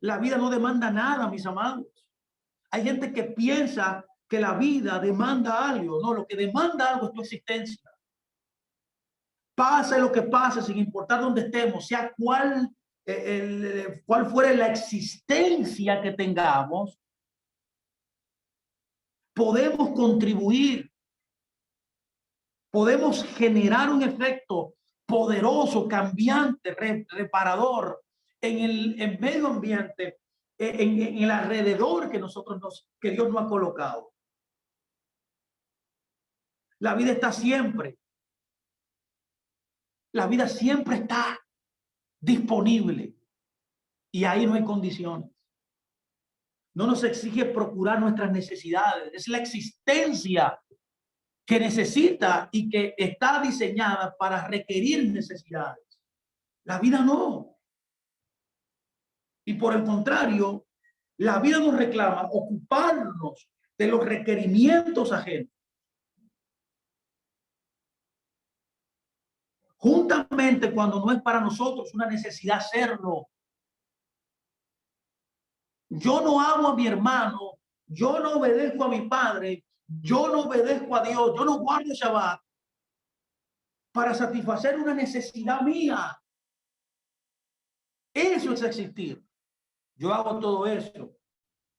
La vida no demanda nada, mis amados. Hay gente que piensa que la vida demanda algo. No, lo que demanda algo es tu existencia. Pase lo que pase, sin importar dónde estemos, sea cuál fuera la existencia que tengamos, podemos contribuir, podemos generar un efecto poderoso, cambiante, reparador en el medio ambiente, en el alrededor que Dios nos ha colocado. La vida está siempre. La vida siempre está disponible y ahí no hay condiciones. No nos exige procurar nuestras necesidades. Es la existencia que necesita y que está diseñada para requerir necesidades. La vida no. Y por el contrario, La vida nos reclama ocuparnos de los requerimientos ajenos. Juntamente cuando no es para nosotros una necesidad hacerlo. Yo no amo a mi hermano, yo no obedezco a mi padre, yo no obedezco a Dios, yo no guardo Shabbat para satisfacer una necesidad mía. Eso es existir. Yo hago todo eso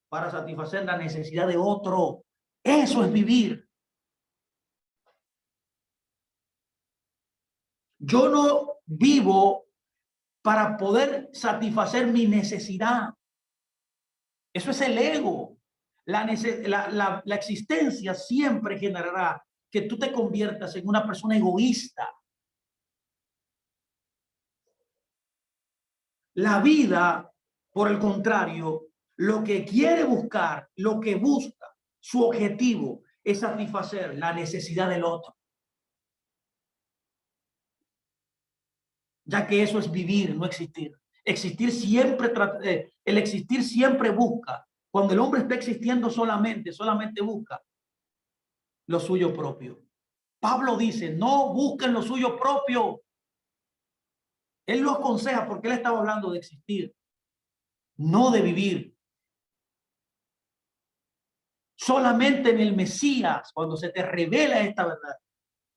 para satisfacer la necesidad de otro. Eso es vivir. Yo no vivo para poder satisfacer mi necesidad. Eso es el ego. La existencia siempre generará que tú te conviertas en una persona egoísta. La vida, por el contrario, lo que quiere buscar, lo que busca, su objetivo es satisfacer la necesidad del otro. Ya que eso es vivir, no existir. Existir siempre, el existir siempre busca. Cuando el hombre está existiendo solamente busca lo suyo propio. Pablo dice, no busquen lo suyo propio. Él lo aconseja porque él estaba hablando de existir, no de vivir. Solamente en el Mesías, cuando se te revela esta verdad,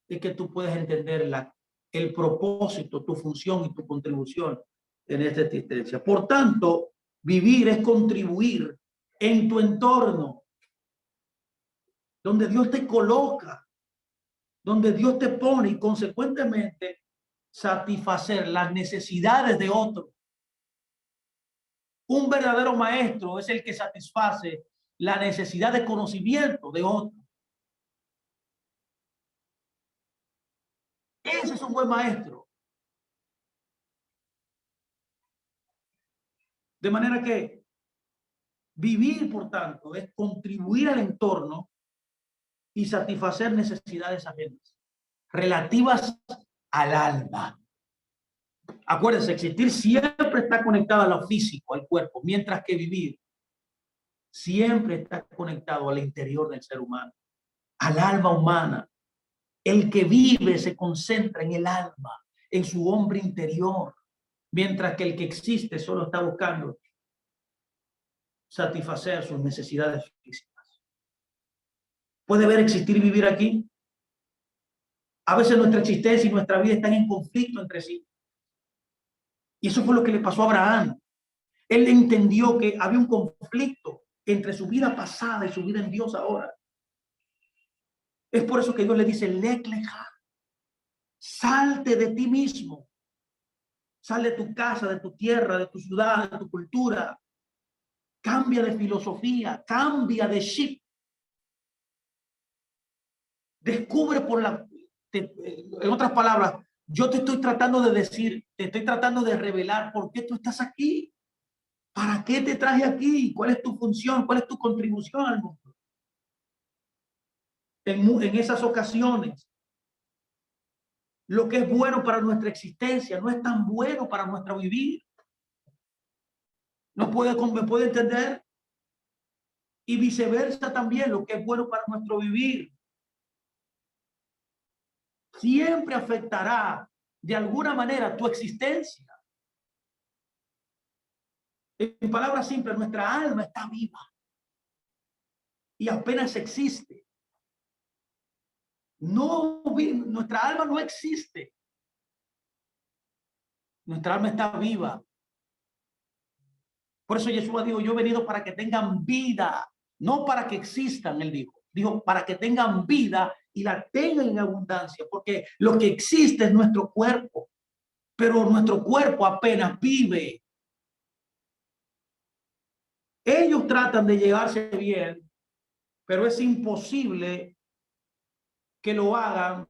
es que tú puedes entender el propósito, tu función y tu contribución en esta existencia. Por tanto, vivir es contribuir en tu entorno, donde Dios te coloca, donde Dios te pone y consecuentemente satisfacer las necesidades de otro. Un verdadero maestro es el que satisface la necesidad de conocimiento de otro. Ese es un buen maestro. De manera que vivir, por tanto, es contribuir al entorno y satisfacer necesidades ajenas relativas al alma. Acuérdense, existir siempre está conectado a lo físico, al cuerpo, mientras que vivir siempre está conectado al interior del ser humano, al alma humana. El que vive se concentra en el alma, en su hombre interior, mientras que el que existe solo está buscando satisfacer sus necesidades físicas. ¿Puede ver existir y vivir aquí? A veces nuestra existencia y nuestra vida están en conflicto entre sí. Y eso fue lo que le pasó a Abraham. Él entendió que había un conflicto entre su vida pasada y su vida en Dios ahora. Es por eso que Dios le dice, Lech lecha, salte de ti mismo. Sal de tu casa, de tu tierra, de tu ciudad, de tu cultura. Cambia de filosofía, cambia de chip. Descubre en otras palabras, yo te estoy tratando de decir, te estoy tratando de revelar por qué tú estás aquí. ¿Para qué te traje aquí? ¿Cuál es tu función? ¿Cuál es tu contribución al mundo? En esas ocasiones, lo que es bueno para nuestra existencia no es tan bueno para nuestro vivir. ¿Me puede entender? Y viceversa también, lo que es bueno para nuestro vivir siempre afectará de alguna manera tu existencia. En palabras simples, nuestra alma está viva y apenas existe. No, nuestra alma no existe. Nuestra alma está viva. Por eso Jesús dijo, yo he venido para que tengan vida, no para que existan, él dijo. Dijo, para que tengan vida y la tengan en abundancia, porque lo que existe es nuestro cuerpo, pero nuestro cuerpo apenas vive. Ellos tratan de llevarse bien, pero es imposible que lo hagan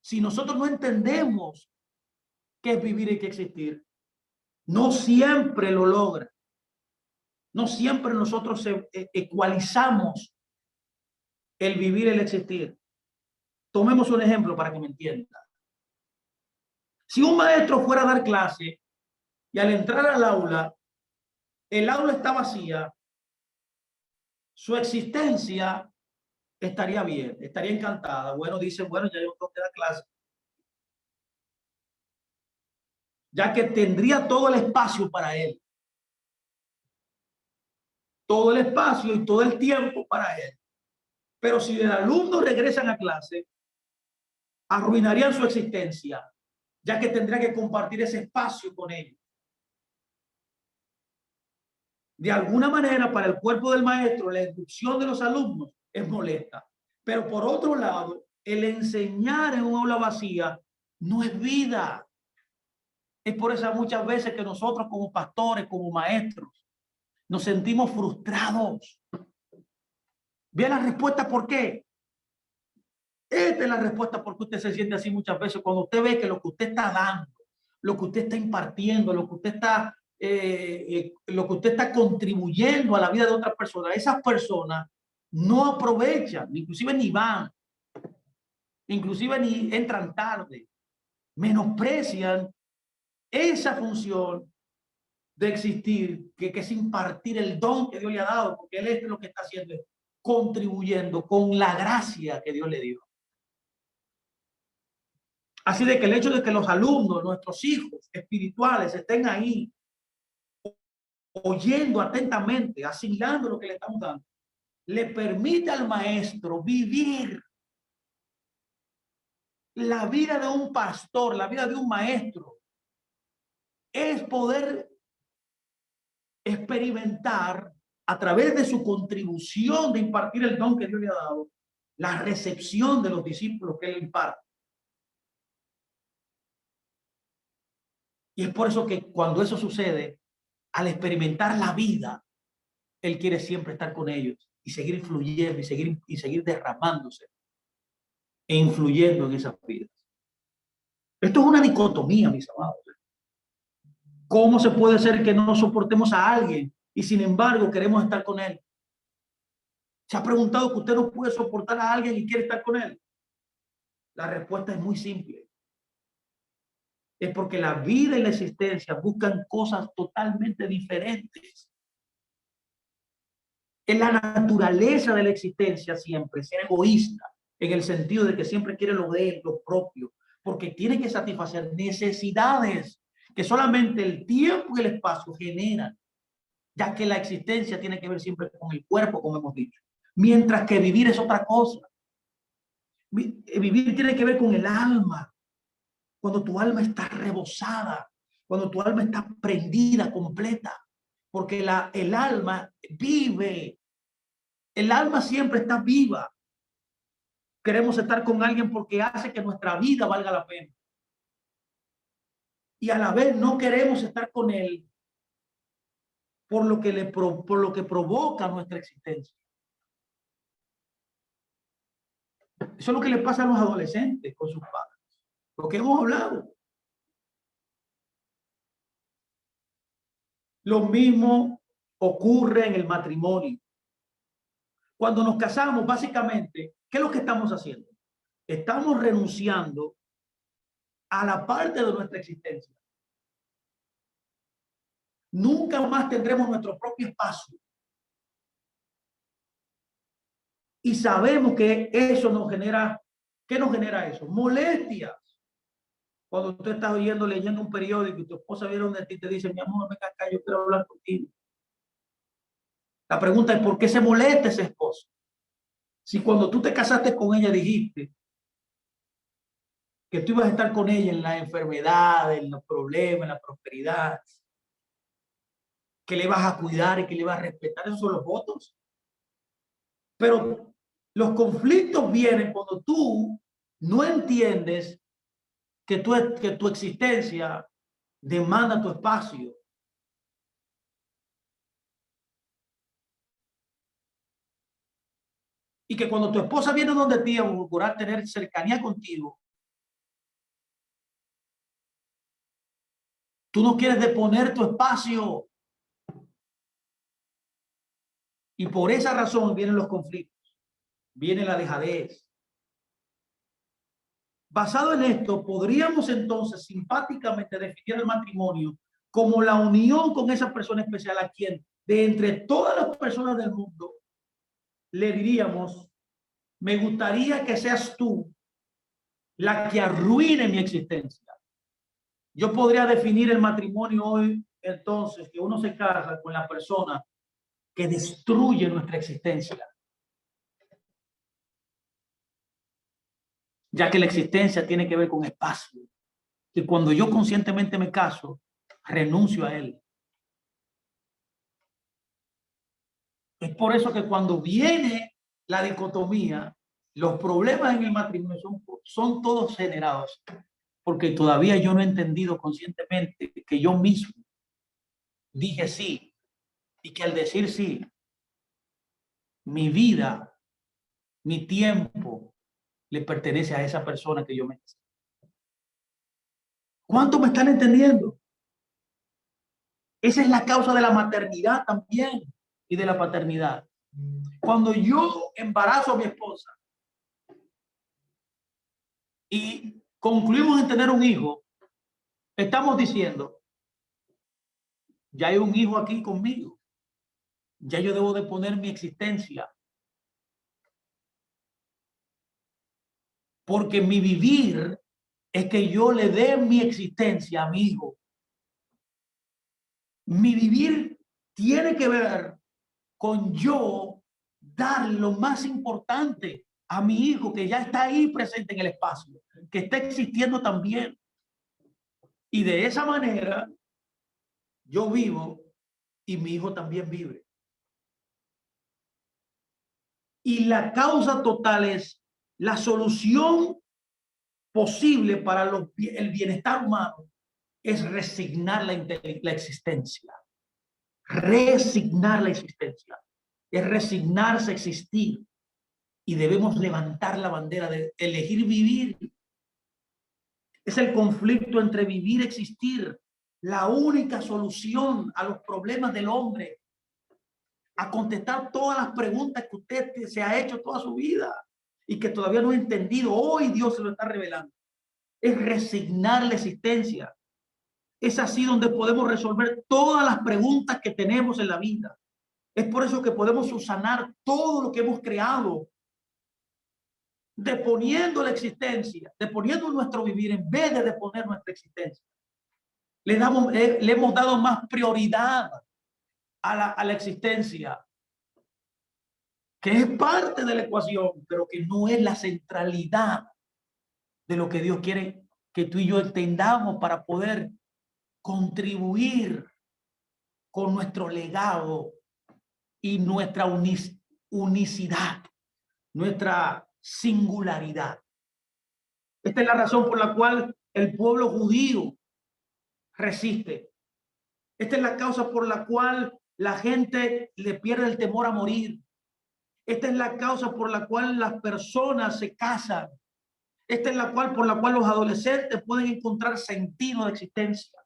si nosotros no entendemos qué es vivir y qué existir. No siempre lo logra. No siempre nosotros ecualizamos el vivir y el existir. Tomemos un ejemplo para que me entienda. Si un maestro fuera a dar clase y al entrar al aula el aula está vacía, su existencia estaría bien, estaría encantada. Bueno, dice, bueno, ya yo tengo que dar clase. Ya que tendría todo el espacio para él. Todo el espacio y todo el tiempo para él. Pero si los alumnos regresan a clase, arruinarían su existencia, ya que tendría que compartir ese espacio con ellos. De alguna manera, para el cuerpo del maestro, la inducción de los alumnos es molesta. Pero por otro lado, el enseñar en un aula vacía no es vida. Es por eso muchas veces que nosotros como pastores, como maestros, nos sentimos frustrados. Ve la respuesta por qué. Esta es la respuesta por qué usted se siente así muchas veces. Cuando usted ve que lo que usted está dando, lo que usted está impartiendo, lo que usted está contribuyendo a la vida de otras personas, esas personas no aprovechan, inclusive ni van, inclusive ni entran tarde, menosprecian esa función de existir, que es impartir el don que Dios le ha dado, porque él es lo que está haciendo, contribuyendo con la gracia que Dios le dio. Así de que el hecho de que los alumnos, nuestros hijos espirituales, estén ahí oyendo atentamente, asimilando lo que le estamos dando, le permite al maestro vivir la vida de un pastor, la vida de un maestro. Es poder experimentar a través de su contribución de impartir el don que Dios le ha dado, la recepción de los discípulos que él imparte. Y es por eso que cuando eso sucede, al experimentar la vida, él quiere siempre estar con ellos y seguir fluyendo y seguir derramándose e influyendo en esas vidas. Esto es una dicotomía, mis amados. ¿Cómo se puede ser que no soportemos a alguien y sin embargo queremos estar con él? ¿Se ha preguntado que usted no puede soportar a alguien y quiere estar con él? La respuesta es muy simple. Es porque la vida y la existencia buscan cosas totalmente diferentes. Es la naturaleza de la existencia siempre ser egoísta, en el sentido de que siempre quiere lo de él, lo propio, porque tiene que satisfacer necesidades que solamente el tiempo y el espacio generan, ya que la existencia tiene que ver siempre con el cuerpo, como hemos dicho, mientras que vivir es otra cosa. Vivir tiene que ver con el alma, cuando tu alma está rebosada, cuando tu alma está prendida completa, porque el alma vive. El alma siempre está viva. Queremos estar con alguien porque hace que nuestra vida valga la pena. Y a la vez no queremos estar con él por lo que provoca nuestra existencia. Eso es lo que le pasa a los adolescentes con sus padres. Lo que hemos hablado. Lo mismo ocurre en el matrimonio. Cuando nos casamos, básicamente, ¿qué es lo que estamos haciendo? Estamos renunciando a la parte de nuestra existencia. Nunca más tendremos nuestro propio espacio. Y sabemos que eso nos genera, ¿qué nos genera eso? Molestias. Cuando tú estás leyendo un periódico y tu esposa viene donde ti y te dice, mi amor, venga acá, yo quiero hablar contigo. La pregunta es, ¿por qué se molesta ese esposo? Si cuando tú te casaste con ella dijiste que tú ibas a estar con ella en la enfermedad, en los problemas, en la prosperidad, que le vas a cuidar y que le vas a respetar, esos son los votos. Pero los conflictos vienen cuando tú no entiendes que tu existencia demanda tu espacio. Y que cuando tu esposa viene donde ti a procurar tener cercanía contigo, tú no quieres deponer tu espacio. Y por esa razón vienen los conflictos, viene la dejadez. Basado en esto, podríamos entonces simpáticamente definir el matrimonio como la unión con esa persona especial a quien de entre todas las personas del mundo le diríamos, me gustaría que seas tú la que arruine mi existencia. Yo podría definir el matrimonio hoy, entonces, que uno se casa con la persona que destruye nuestra existencia, ya que la existencia tiene que ver con espacio. Y cuando yo conscientemente me caso, renuncio a él. Es por eso que cuando viene la dicotomía, los problemas en el matrimonio son todos generados, porque todavía yo no he entendido conscientemente que yo mismo dije sí, y que al decir sí, mi vida, mi tiempo, le pertenece a esa persona que yo me casé. ¿Cuánto me están entendiendo? Esa es la causa de la maternidad también y de la paternidad. Cuando yo embarazo a mi esposa y concluimos en tener un hijo, estamos diciendo, ya hay un hijo aquí conmigo, ya yo debo de poner mi existencia, porque mi vivir es que yo le dé mi existencia a mi hijo. Mi vivir tiene que ver con yo dar lo más importante a mi hijo que ya está ahí presente en el espacio, que está existiendo también. Y de esa manera yo vivo y mi hijo también vive. Y la causa total es la solución posible para el bienestar humano es resignar la existencia. Resignar la existencia. Es resignarse a existir. Y debemos levantar la bandera de elegir vivir. Es el conflicto entre vivir y existir. La única solución a los problemas del hombre, a contestar todas las preguntas que usted se ha hecho toda su vida y que todavía no ha entendido. Hoy Dios se lo está revelando. Es resignar la existencia. Es así donde podemos resolver todas las preguntas que tenemos en la vida. Es por eso que podemos subsanar todo lo que hemos creado, deponiendo la existencia, deponiendo nuestro vivir en vez de deponer nuestra existencia. Le hemos dado más prioridad a la existencia, que es parte de la ecuación, pero que no es la centralidad de lo que Dios quiere que tú y yo entendamos para poder contribuir con nuestro legado y nuestra unicidad, nuestra singularidad. Esta es la razón por la cual el pueblo judío resiste. Esta es la causa por la cual la gente le pierde el temor a morir. Esta es la causa por la cual las personas se casan. Esta es la cual por la cual los adolescentes pueden encontrar sentido de existencia.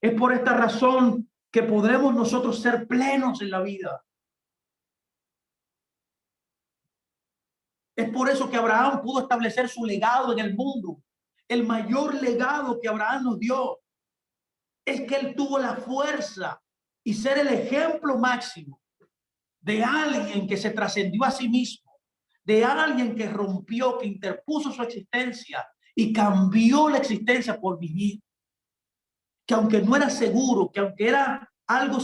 Es por esta razón que podremos nosotros ser plenos en la vida. Es por eso que Abraham pudo establecer su legado en el mundo. El mayor legado que Abraham nos dio es que él tuvo la fuerza y ser el ejemplo máximo de alguien que se trascendió a sí mismo, de alguien que rompió, que interpuso su existencia y cambió la existencia por vivir. Que aunque no era seguro, que aunque era algo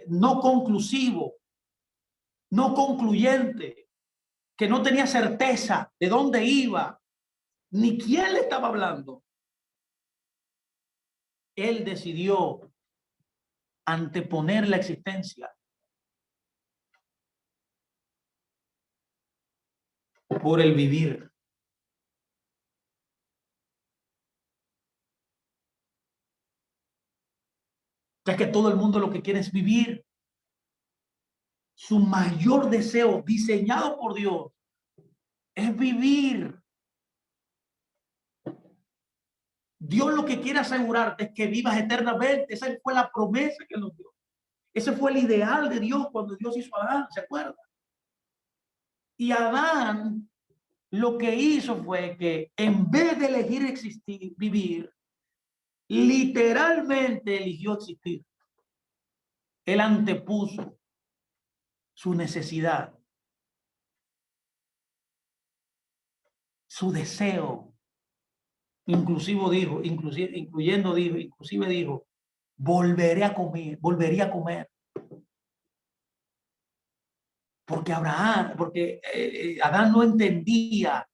no conclusivo, no concluyente, que no tenía certeza de dónde iba, ni quién le estaba hablando, él decidió anteponer la existencia por el vivir. Ya que todo el mundo lo que quiere es vivir. Su mayor deseo, diseñado por Dios, es vivir. Dios lo que quiere asegurarte es que vivas eternamente. Esa fue la promesa que nos dio. Ese fue el ideal de Dios cuando Dios hizo a Adán, ¿se acuerda? Y Adán lo que hizo fue que en vez de elegir existir, vivir, literalmente eligió existir. Él antepuso su necesidad, su deseo. Inclusive dijo, volveré a comer, volvería a comer. Porque Adán no entendía,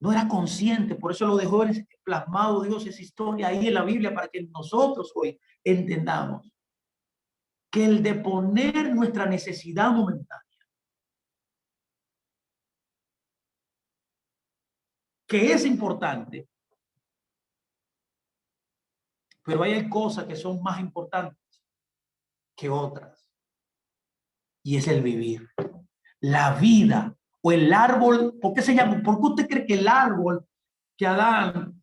no era consciente, por eso lo dejó plasmado Dios esa historia ahí en la Biblia para que nosotros hoy entendamos que el de poner nuestra necesidad momentánea, que es importante, pero hay cosas que son más importantes que otras, y es el vivir. La vida o el árbol, ¿por qué se llama? ¿Por qué usted cree que el árbol que Adán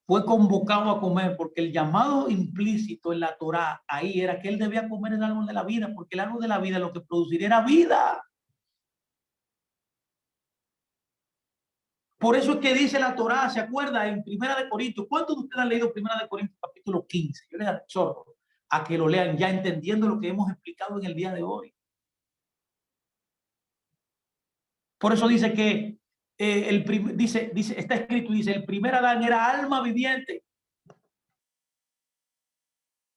fue convocado a comer? Porque el llamado implícito en la Torá ahí era que él debía comer el árbol de la vida, porque el árbol de la vida lo que produciría era vida. Por eso es que dice la Torá, ¿se acuerda? En Primera de Corintios. ¿Cuántos de ustedes han leído Primera de Corintios capítulo 15? Yo les exhorto a que lo lean ya entendiendo lo que hemos explicado en el día de hoy. Por eso dice que está escrito, dice, el primer Adán era alma viviente.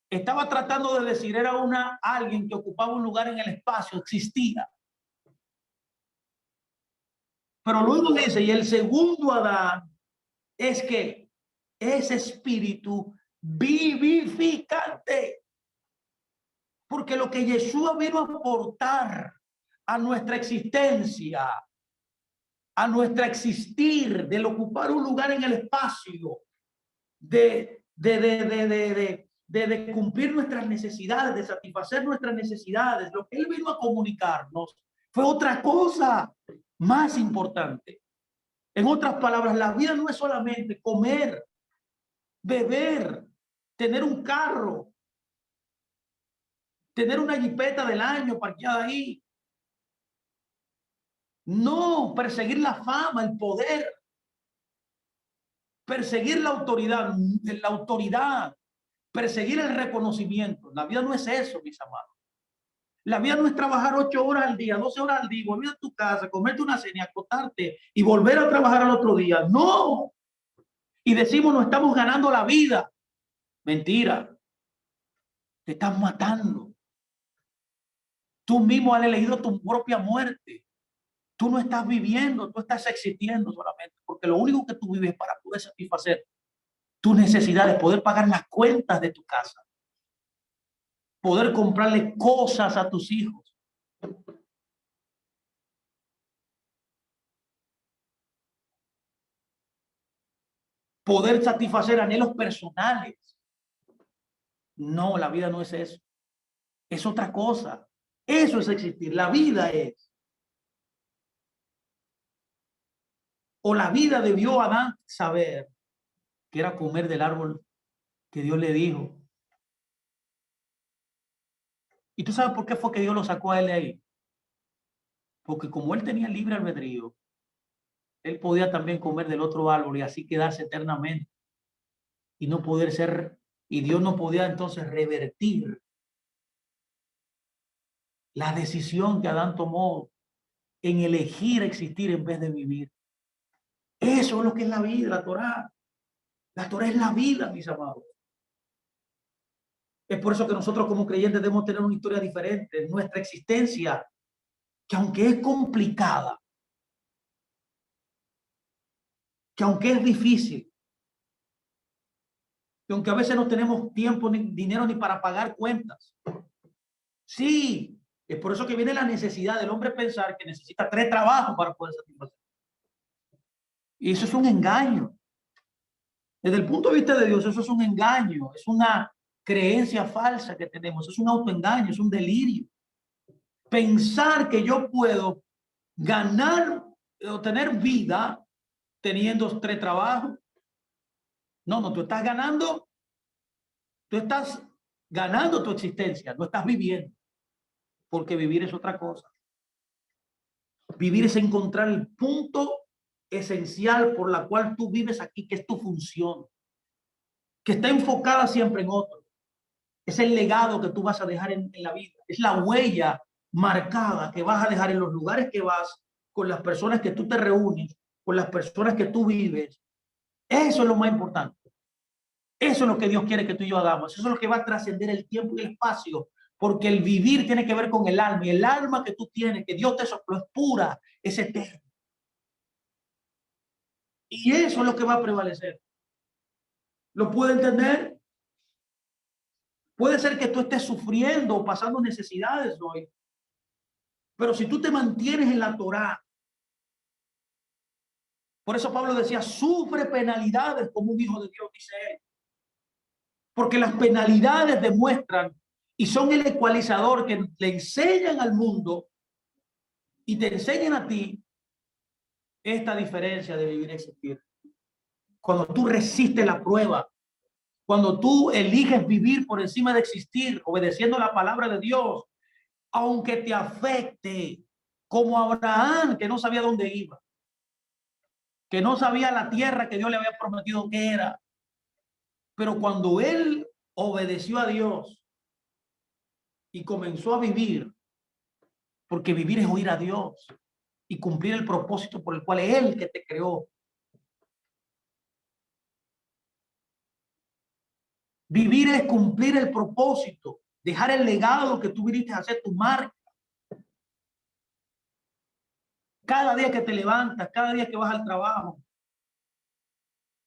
Estaba tratando de decir, era alguien que ocupaba un lugar en el espacio, existía. Pero luego dice, y el segundo Adán es que es espíritu vivificante. Porque lo que Yeshua vino a aportar a nuestra existencia, a nuestra existir, del ocupar un lugar en el espacio, de cumplir nuestras necesidades, de satisfacer nuestras necesidades, lo que él vino a comunicarnos fue otra cosa más importante. En otras palabras, la vida no es solamente comer, beber, tener un carro, tener una jipeta del año parqueada ahí. No, perseguir la fama, el poder, perseguir la autoridad, perseguir el reconocimiento. La vida no es eso, mis amados. La vida no es trabajar 8 horas al día, 12 horas al día, volver a tu casa, comerte una cena, acostarte y volver a trabajar al otro día. No. Y decimos, no estamos ganando la vida. Mentira. Te estás matando. Tú mismo has elegido tu propia muerte. Tú no estás viviendo, tú estás existiendo solamente, porque lo único que tú vives es para poder satisfacer tus necesidades, poder pagar las cuentas de tu casa, poder comprarle cosas a tus hijos. Poder satisfacer anhelos personales. No, la vida no es eso. Es otra cosa. Eso es existir. La vida es. O la vida debió Adán saber que era comer del árbol que Dios le dijo. ¿Y tú sabes por qué fue que Dios lo sacó a él de ahí? Porque como él tenía libre albedrío, él podía también comer del otro árbol y así quedarse eternamente. Y no poder ser, y Dios no podía entonces revertir la decisión que Adán tomó en elegir existir en vez de vivir. Eso es lo que es la vida, la Torá. La Torá es la vida, mis amados. Es por eso que nosotros como creyentes debemos tener una historia diferente. Nuestra existencia, que aunque es complicada, que aunque es difícil, que aunque a veces no tenemos tiempo ni dinero ni para pagar cuentas. Sí, es por eso que viene la necesidad del hombre pensar que necesita 3 trabajos para poder satisfacer. Y eso es un engaño. Desde el punto de vista de Dios, eso es un engaño, es una creencia falsa que tenemos, es un autoengaño, es un delirio. Pensar que yo puedo ganar o tener vida teniendo 3 trabajos. No, no, tú estás ganando tu existencia, no estás viviendo, porque vivir es otra cosa. Vivir es encontrar el punto esencial por la cual tú vives aquí, que es tu función. que está enfocada siempre en otro. Es el legado que tú vas a dejar en la vida. Es la huella marcada que vas a dejar en los lugares que vas, con las personas que tú te reúnes, con las personas que tú vives. Eso es lo más importante. Eso es lo que Dios quiere que tú y yo hagamos. Eso es lo que va a trascender el tiempo y el espacio. Porque el vivir tiene que ver con el alma. Y el alma que tú tienes, que Dios te sopló, es pura, es eterna. Y eso es lo que va a prevalecer. ¿Lo puede entender? Puede ser que tú estés sufriendo o pasando necesidades hoy. Pero si tú te mantienes en la Torá, por eso Pablo decía, sufre penalidades como un hijo de Dios, dice él. Porque las penalidades demuestran y son el ecualizador que le enseñan al mundo y te enseñan a ti esta diferencia de vivir y existir. Cuando tú resistes la prueba, cuando tú eliges vivir por encima de existir, obedeciendo la palabra de Dios, aunque te afecte, como Abraham, que no sabía dónde iba, que no sabía la tierra que Dios le había prometido que era. Pero cuando él obedeció a Dios y comenzó a vivir, porque vivir es oír a Dios y cumplir el propósito por el cual es Él que te creó. Vivir es cumplir el propósito, dejar el legado que tú viniste a hacer, tu marca. Cada día que te levantas, cada día que vas al trabajo,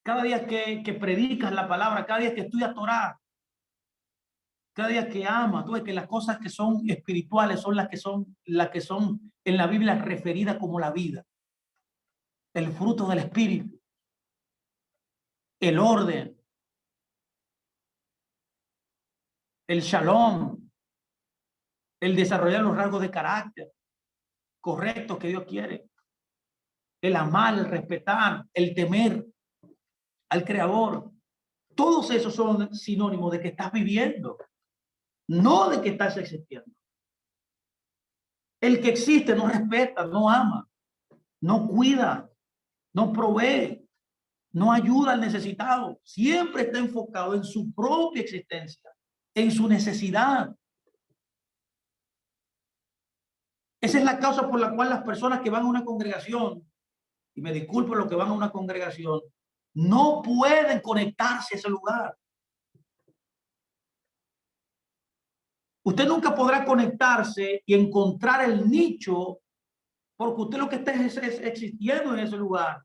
cada día que predicas la palabra, cada día que estudias Torá, cada día que amas, tú ves que las cosas que son espirituales son las que son en la Biblia referidas como la vida, el fruto del espíritu, el orden, el shalom, el desarrollar los rasgos de carácter correctos que Dios quiere, el amar, el respetar, el temer al Creador. Todos esos son sinónimos de que estás viviendo, no de que estás existiendo. El que existe no respeta, no ama, no cuida, no provee, no ayuda al necesitado. Siempre está enfocado en su propia existencia, en su necesidad. Esa es la causa por la cual las personas que van a una congregación, y me disculpo los que van a una congregación, no pueden conectarse a ese lugar. Usted nunca podrá conectarse y encontrar el nicho porque usted lo que está es existiendo en ese lugar,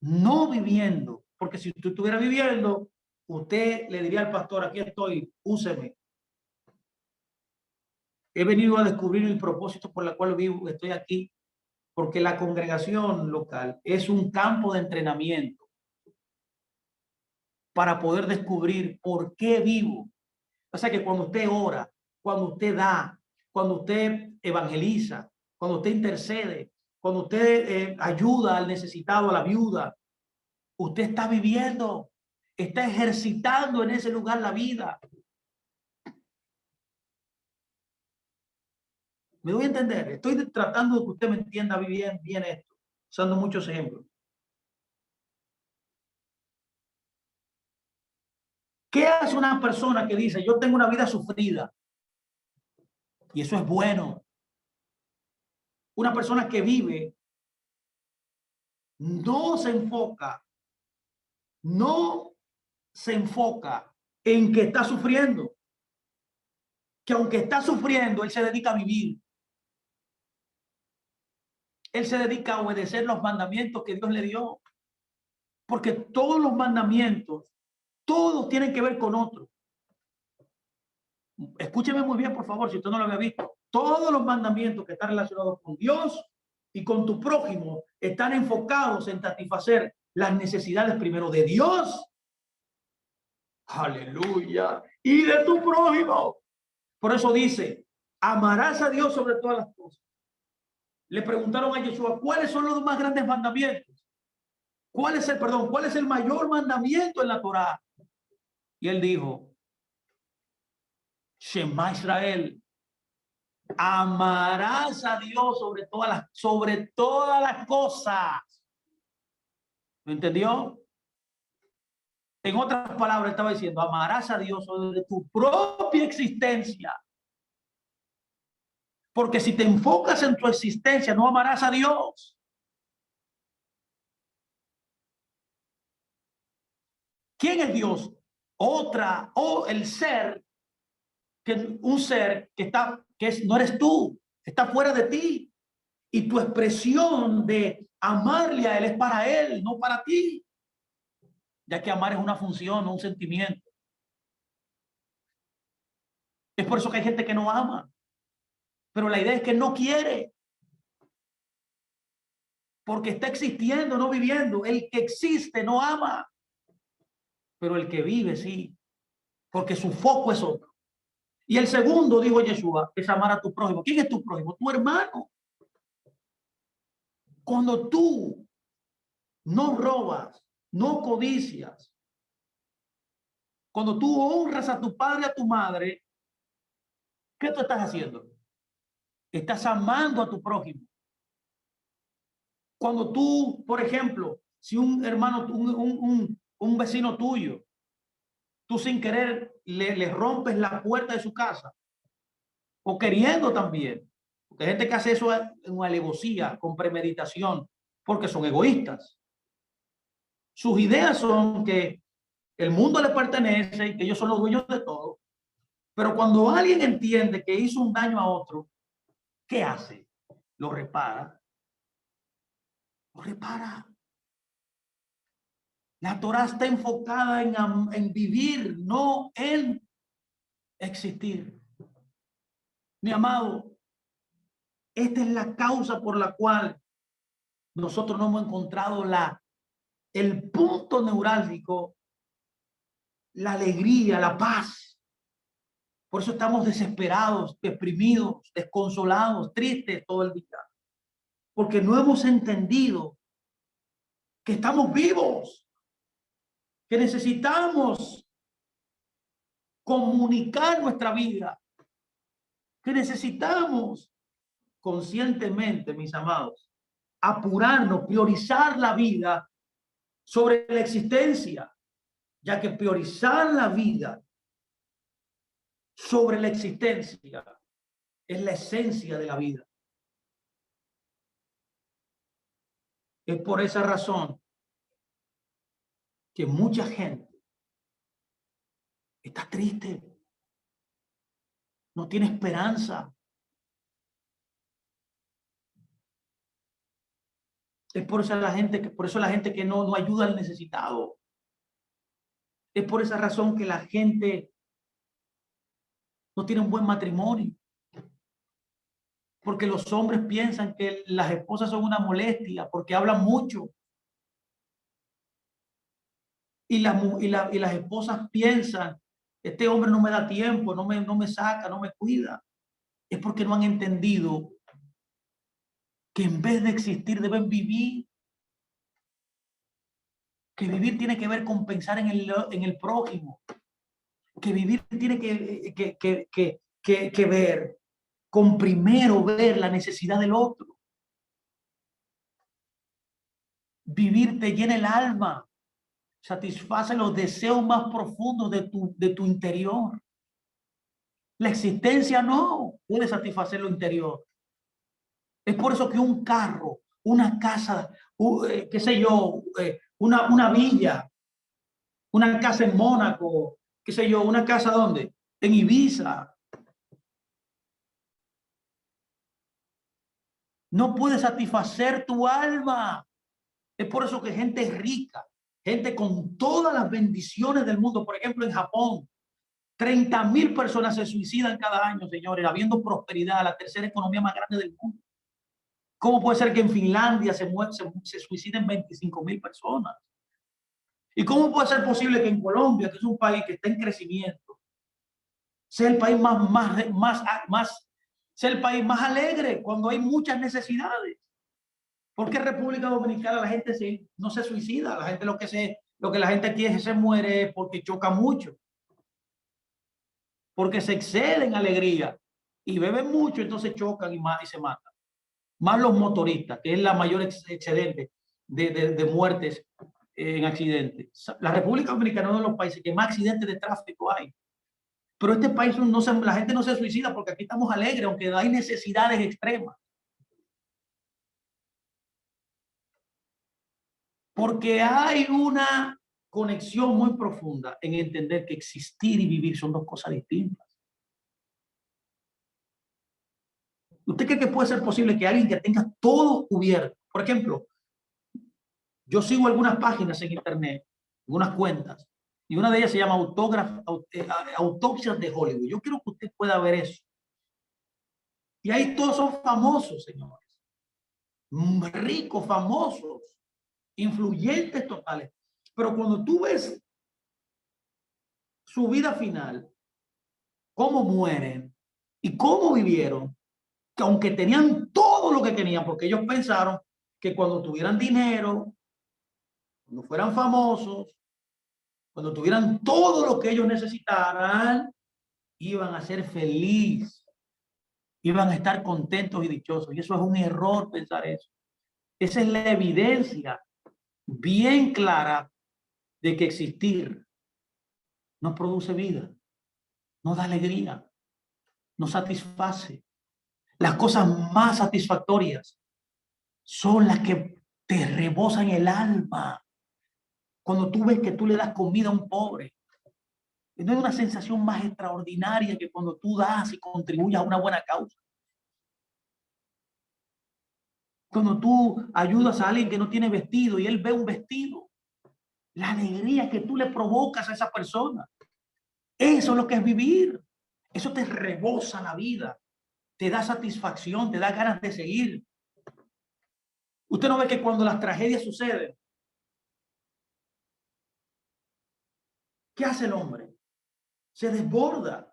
no viviendo. Porque si usted estuviera viviendo, usted le diría al pastor, aquí estoy, úseme. He venido a descubrir el propósito por el cual vivo, estoy aquí, porque la congregación local es un campo de entrenamiento para poder descubrir por qué vivo. O sea que cuando usted ora, cuando usted da, cuando usted evangeliza, cuando usted intercede, cuando usted ayuda al necesitado, a la viuda, usted está viviendo, está ejercitando en ese lugar la vida. ¿Me doy a entender? Estoy tratando de que usted me entienda bien esto, usando muchos ejemplos. ¿Qué hace una persona que dice, yo tengo una vida sufrida? Y eso es bueno. Una persona que vive no se enfoca, no se enfoca en que está sufriendo, que aunque está sufriendo, él se dedica a vivir. Él se dedica a obedecer los mandamientos que Dios le dio, porque todos los mandamientos, todos tienen que ver con otro. Escúcheme muy bien, por favor, si usted no lo había visto. Todos los mandamientos que están relacionados con Dios y con tu prójimo están enfocados en satisfacer las necesidades primero de Dios, aleluya, y de tu prójimo. Por eso dice, amarás a Dios sobre todas las cosas. Le preguntaron a Yeshua, ¿cuáles son los más grandes mandamientos? ¿Cuál es el mayor mandamiento en la Torá? Y él dijo, Shema Israel, amarás a Dios sobre todas las cosas. ¿Lo entendió? En otras palabras, estaba diciendo, amarás a Dios sobre tu propia existencia. Porque si te enfocas en tu existencia, no amarás a Dios. ¿Quién es Dios? Otra, o el ser, que un ser que está, no eres tú, está fuera de ti. Y tu expresión de amarle a Él es para Él, no para ti. Ya que amar es una función, no un sentimiento. Es por eso que hay gente que no ama. Pero la idea es que no quiere. Porque está existiendo, no viviendo. El que existe no ama. Pero el que vive sí. Porque su foco es otro. Y el segundo, dijo Yeshua, es amar a tu prójimo. ¿Quién es tu prójimo? Tu hermano. Cuando tú no robas, no codicias, cuando tú honras a tu padre y a tu madre, ¿qué tú estás haciendo? Estás amando a tu prójimo. Cuando tú, por ejemplo, si un hermano, un vecino tuyo, tú sin querer le rompes la puerta de su casa, o queriendo también, porque hay gente que hace eso en alevosía, con premeditación, porque son egoístas. Sus ideas son que el mundo les pertenece y que ellos son los dueños de todo. Pero cuando alguien entiende que hizo un daño a otro, ¿qué hace? Lo repara. Lo repara. La Torah está enfocada en vivir, no en existir. Mi amado, esta es la causa por la cual nosotros no hemos encontrado el punto neurálgico, la alegría, la paz. Por eso estamos desesperados, deprimidos, desconsolados, tristes todo el día. Porque no hemos entendido que estamos vivos, que necesitamos comunicar nuestra vida, que necesitamos conscientemente, mis amados, apurarnos, priorizar la vida sobre la existencia, ya que priorizar la vida sobre la existencia es la esencia de la vida. Es por esa razón que mucha gente está triste, no tiene esperanza. Es por eso la gente que no ayuda al necesitado. Es por esa razón que la gente no tiene un buen matrimonio. Porque los hombres piensan que las esposas son una molestia, porque hablan mucho. Y las esposas piensan, este hombre no me da tiempo, no me saca, no me cuida. Es porque no han entendido que en vez de existir deben vivir. Que vivir tiene que ver con pensar en el prójimo. Que vivir tiene que ver con primero ver la necesidad del otro. Vivir te llena el alma, satisface los deseos más profundos de tu interior. La existencia no puede satisfacer lo interior. Es por eso que un carro, una casa, qué sé yo, una villa, una casa en Mónaco, qué sé yo, una casa ¿dónde? En Ibiza. No puede satisfacer tu alma. Es por eso que gente rica, gente con todas las bendiciones del mundo, por ejemplo, en Japón, 30.000 personas se suicidan cada año, señores, habiendo prosperidad, la tercera economía más grande del mundo. ¿Cómo puede ser que en Finlandia se suiciden 25.000 personas? ¿Y cómo puede ser posible que en Colombia, que es un país que está en crecimiento, sea el país sea el país más alegre cuando hay muchas necesidades? ¿Por qué en República Dominicana la gente no se suicida? La gente lo que la gente quiere se muere porque choca mucho, porque se excede en alegría y beben mucho, entonces chocan y se matan. Más los motoristas, que es la mayor excedente de muertes en accidentes. La República Dominicana es uno de los países que más accidentes de tráfico hay. Pero este país no se, la gente no se suicida porque aquí estamos alegres, aunque hay necesidades extremas. Porque hay una conexión muy profunda en entender que existir y vivir son dos cosas distintas. ¿Usted cree que puede ser posible que alguien que tenga todo cubierto? Por ejemplo, yo sigo algunas páginas en internet, algunas cuentas, y una de ellas se llama Autopsias de Hollywood. Yo quiero que usted pueda ver eso. Y ahí todos son famosos, señores. Ricos, famosos, influyentes totales. Pero cuando tú ves su vida final, cómo mueren y cómo vivieron, que aunque tenían todo lo que tenían, porque ellos pensaron que cuando tuvieran dinero, cuando fueran famosos, cuando tuvieran todo lo que ellos necesitaran, iban a ser felices, iban a estar contentos y dichosos. Y eso es un error pensar eso. Esa es la evidencia bien clara de que existir no produce vida, no da alegría, no satisface. Las cosas más satisfactorias son las que te rebosan el alma. Cuando tú ves que tú le das comida a un pobre, no hay una sensación más extraordinaria que cuando tú das y contribuyes a una buena causa. Cuando tú ayudas a alguien que no tiene vestido y él ve un vestido, la alegría que tú le provocas a esa persona, eso es lo que es vivir. Eso te rebosa la vida, te da satisfacción, te da ganas de seguir. Usted no ve que cuando las tragedias suceden, ¿qué hace el hombre? Se desborda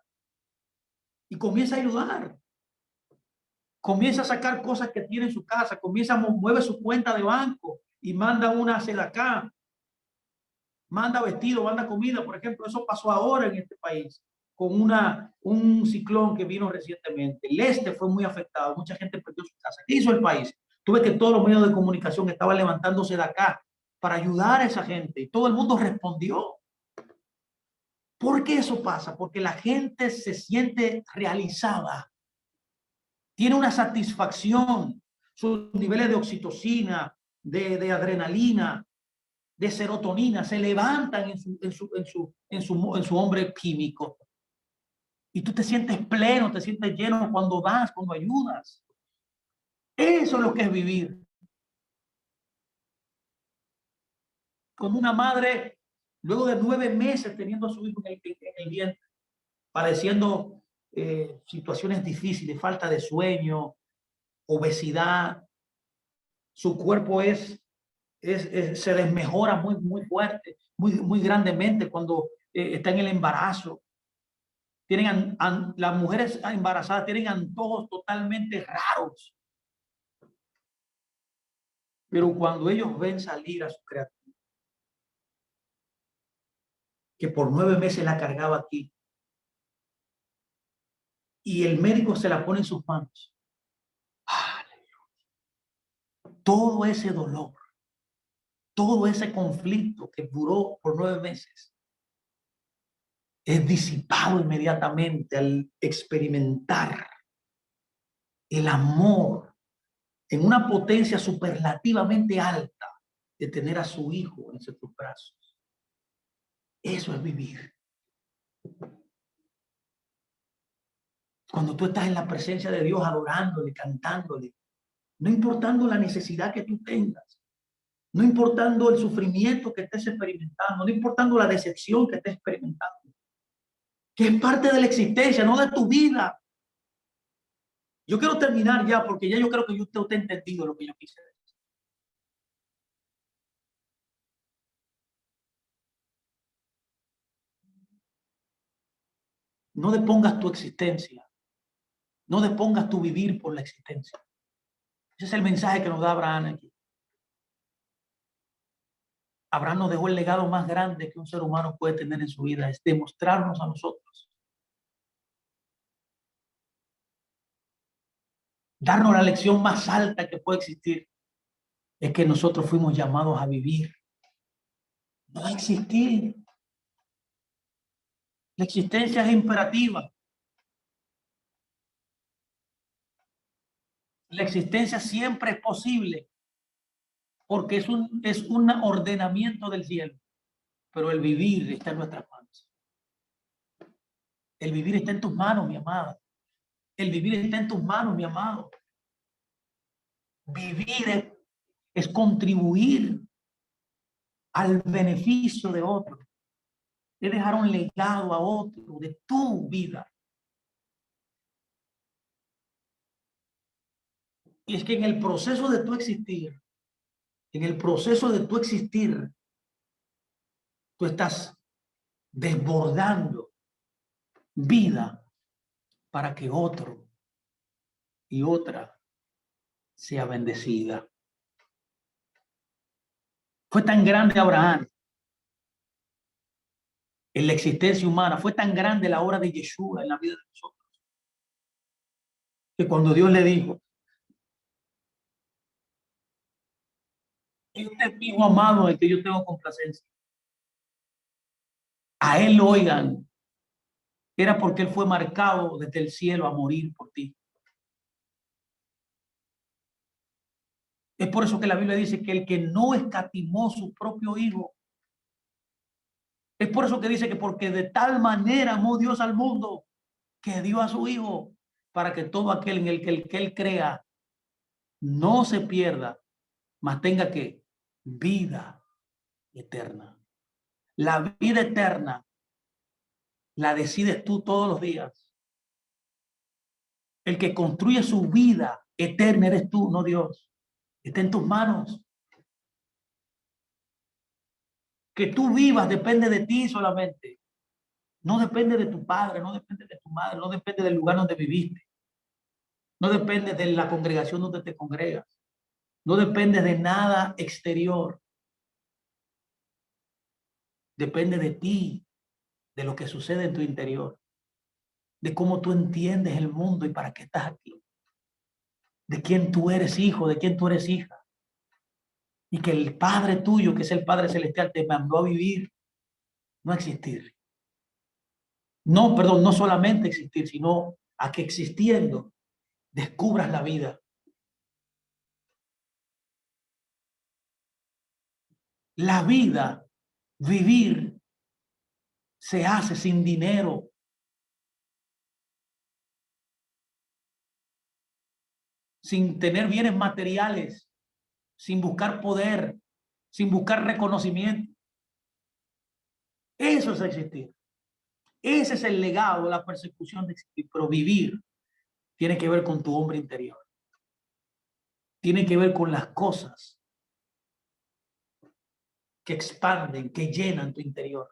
y comienza a ayudar. Comienza a sacar cosas que tiene en su casa, comienza a mueve su cuenta de banco y manda una acá, manda vestido, manda comida. Por ejemplo, eso pasó ahora en este país con un ciclón que vino recientemente. El este fue muy afectado, mucha gente perdió su casa. ¿Qué hizo el país? Tuve que todos los medios de comunicación estaban levantándose de acá para ayudar a esa gente y todo el mundo respondió. ¿Por qué eso pasa? Porque la gente se siente realizada, tiene una satisfacción, sus niveles de oxitocina, de adrenalina, de serotonina, se levantan en su hombre químico. Y tú te sientes pleno, te sientes lleno cuando das, cuando ayudas. Eso es lo que es vivir. Como una madre, luego de 9 meses teniendo a su hijo en el vientre, padeciendo situaciones difíciles, falta de sueño, obesidad, su cuerpo se desmejora muy fuerte, muy grandemente cuando está en el embarazo. Las mujeres embarazadas tienen antojos totalmente raros. Pero cuando ellos ven salir a su criatura, que por 9 meses la cargaba aquí, y el médico se la pone en sus manos, todo ese dolor, todo ese conflicto que duró por 9 meses, es disipado inmediatamente al experimentar el amor en una potencia superlativamente alta de tener a su hijo en sus brazos. Eso es vivir. Cuando tú estás en la presencia de Dios adorándole, cantándole, no importando la necesidad que tú tengas, no importando el sufrimiento que estés experimentando, no importando la decepción que estés experimentando, que es parte de la existencia, no de tu vida. Yo quiero terminar ya porque ya yo creo que usted ha entendido lo que yo quise decir. No depongas tu existencia, no depongas tu vivir por la existencia. Ese es el mensaje que nos da Abraham aquí. Abraham nos dejó el legado más grande que un ser humano puede tener en su vida, es demostrarnos a nosotros, darnos la lección más alta que puede existir, es que nosotros fuimos llamados a vivir No va a existir. La existencia es imperativa. La existencia siempre es posible porque es un ordenamiento del cielo. Pero el vivir está en nuestras manos. El vivir está en tus manos, mi amada. El vivir está en tus manos, mi amado. Vivir es contribuir al beneficio de otro. Es dejar un legado a otro de tu vida. Y es que en el proceso de tu existir, tú estás desbordando vida para que otro y otra sea bendecida. Fue tan grande Abraham en la existencia humana, fue tan grande la obra de Yeshua en la vida de nosotros, que cuando Dios le dijo, este es mi hijo amado en el que yo tengo complacencia, a él lo oigan, era porque él fue marcado desde el cielo a morir por ti. Es por eso que la Biblia dice que el que no escatimó su propio hijo, es por eso que dice que porque de tal manera amó Dios al mundo, que dio a su hijo, para que todo aquel en el que él crea no se pierda, mas tenga que vida eterna. La vida eterna la decides tú todos los días. El que construye su vida eterna eres tú, no Dios. Está en tus manos. Que tú vivas depende de ti solamente. No depende de tu padre, no depende de tu madre, no depende del lugar donde viviste. No depende de la congregación donde te congregas. No depende de nada exterior. Depende de ti, de lo que sucede en tu interior, de cómo tú entiendes el mundo y para qué estás aquí, de quién tú eres hijo, de quién tú eres hija, y que el Padre tuyo, que es el Padre Celestial, te mandó a vivir, no a existir. No, perdón, no solamente existir, sino a que existiendo descubras la vida. La vida, vivir, se hace sin dinero. Sin tener bienes materiales, sin buscar poder, sin buscar reconocimiento. Eso es existir. Ese es el legado, la persecución de existir. Pero vivir tiene que ver con tu hombre interior. Tiene que ver con las cosas que expanden, que llenan tu interior.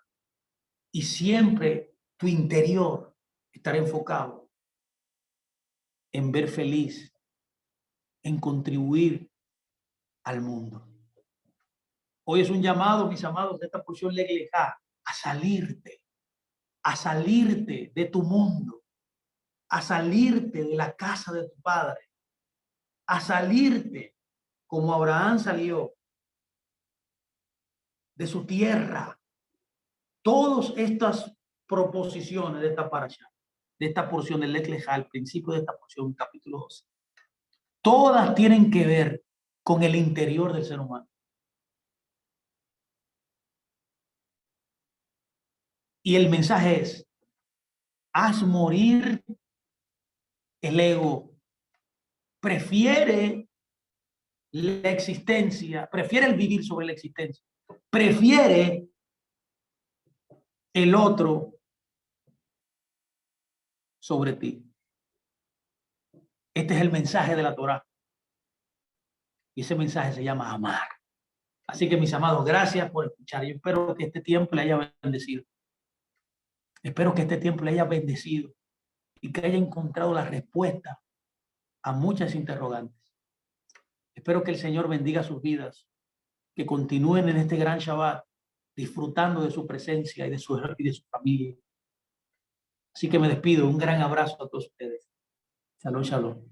Y siempre tu interior estará enfocado en ver feliz, en contribuir al mundo. Hoy es un llamado, mis amados, de esta porción leglejá, a salirte de tu mundo, a salirte de la casa de tu padre, a salirte como Abraham salió de su tierra. Todas estas proposiciones de esta parasha, de esta porción del Lech Lejá, al principio de esta porción, capítulo 12, todas tienen que ver con el interior del ser humano. Y el mensaje es, haz morir el ego. Prefiere la existencia, prefiere el vivir sobre la existencia. Prefiere el otro sobre ti. Este es el mensaje de la Torá. Y ese mensaje se llama amar. Así que, mis amados, gracias por escuchar. Yo espero que este tiempo le haya bendecido. Espero que este tiempo le haya bendecido y que haya encontrado la respuesta a muchas interrogantes. Espero que el Señor bendiga sus vidas, que continúen en este gran Shabbat disfrutando de su presencia y de su familia. Así que me despido. Un gran abrazo a todos ustedes. Shalom, shalom.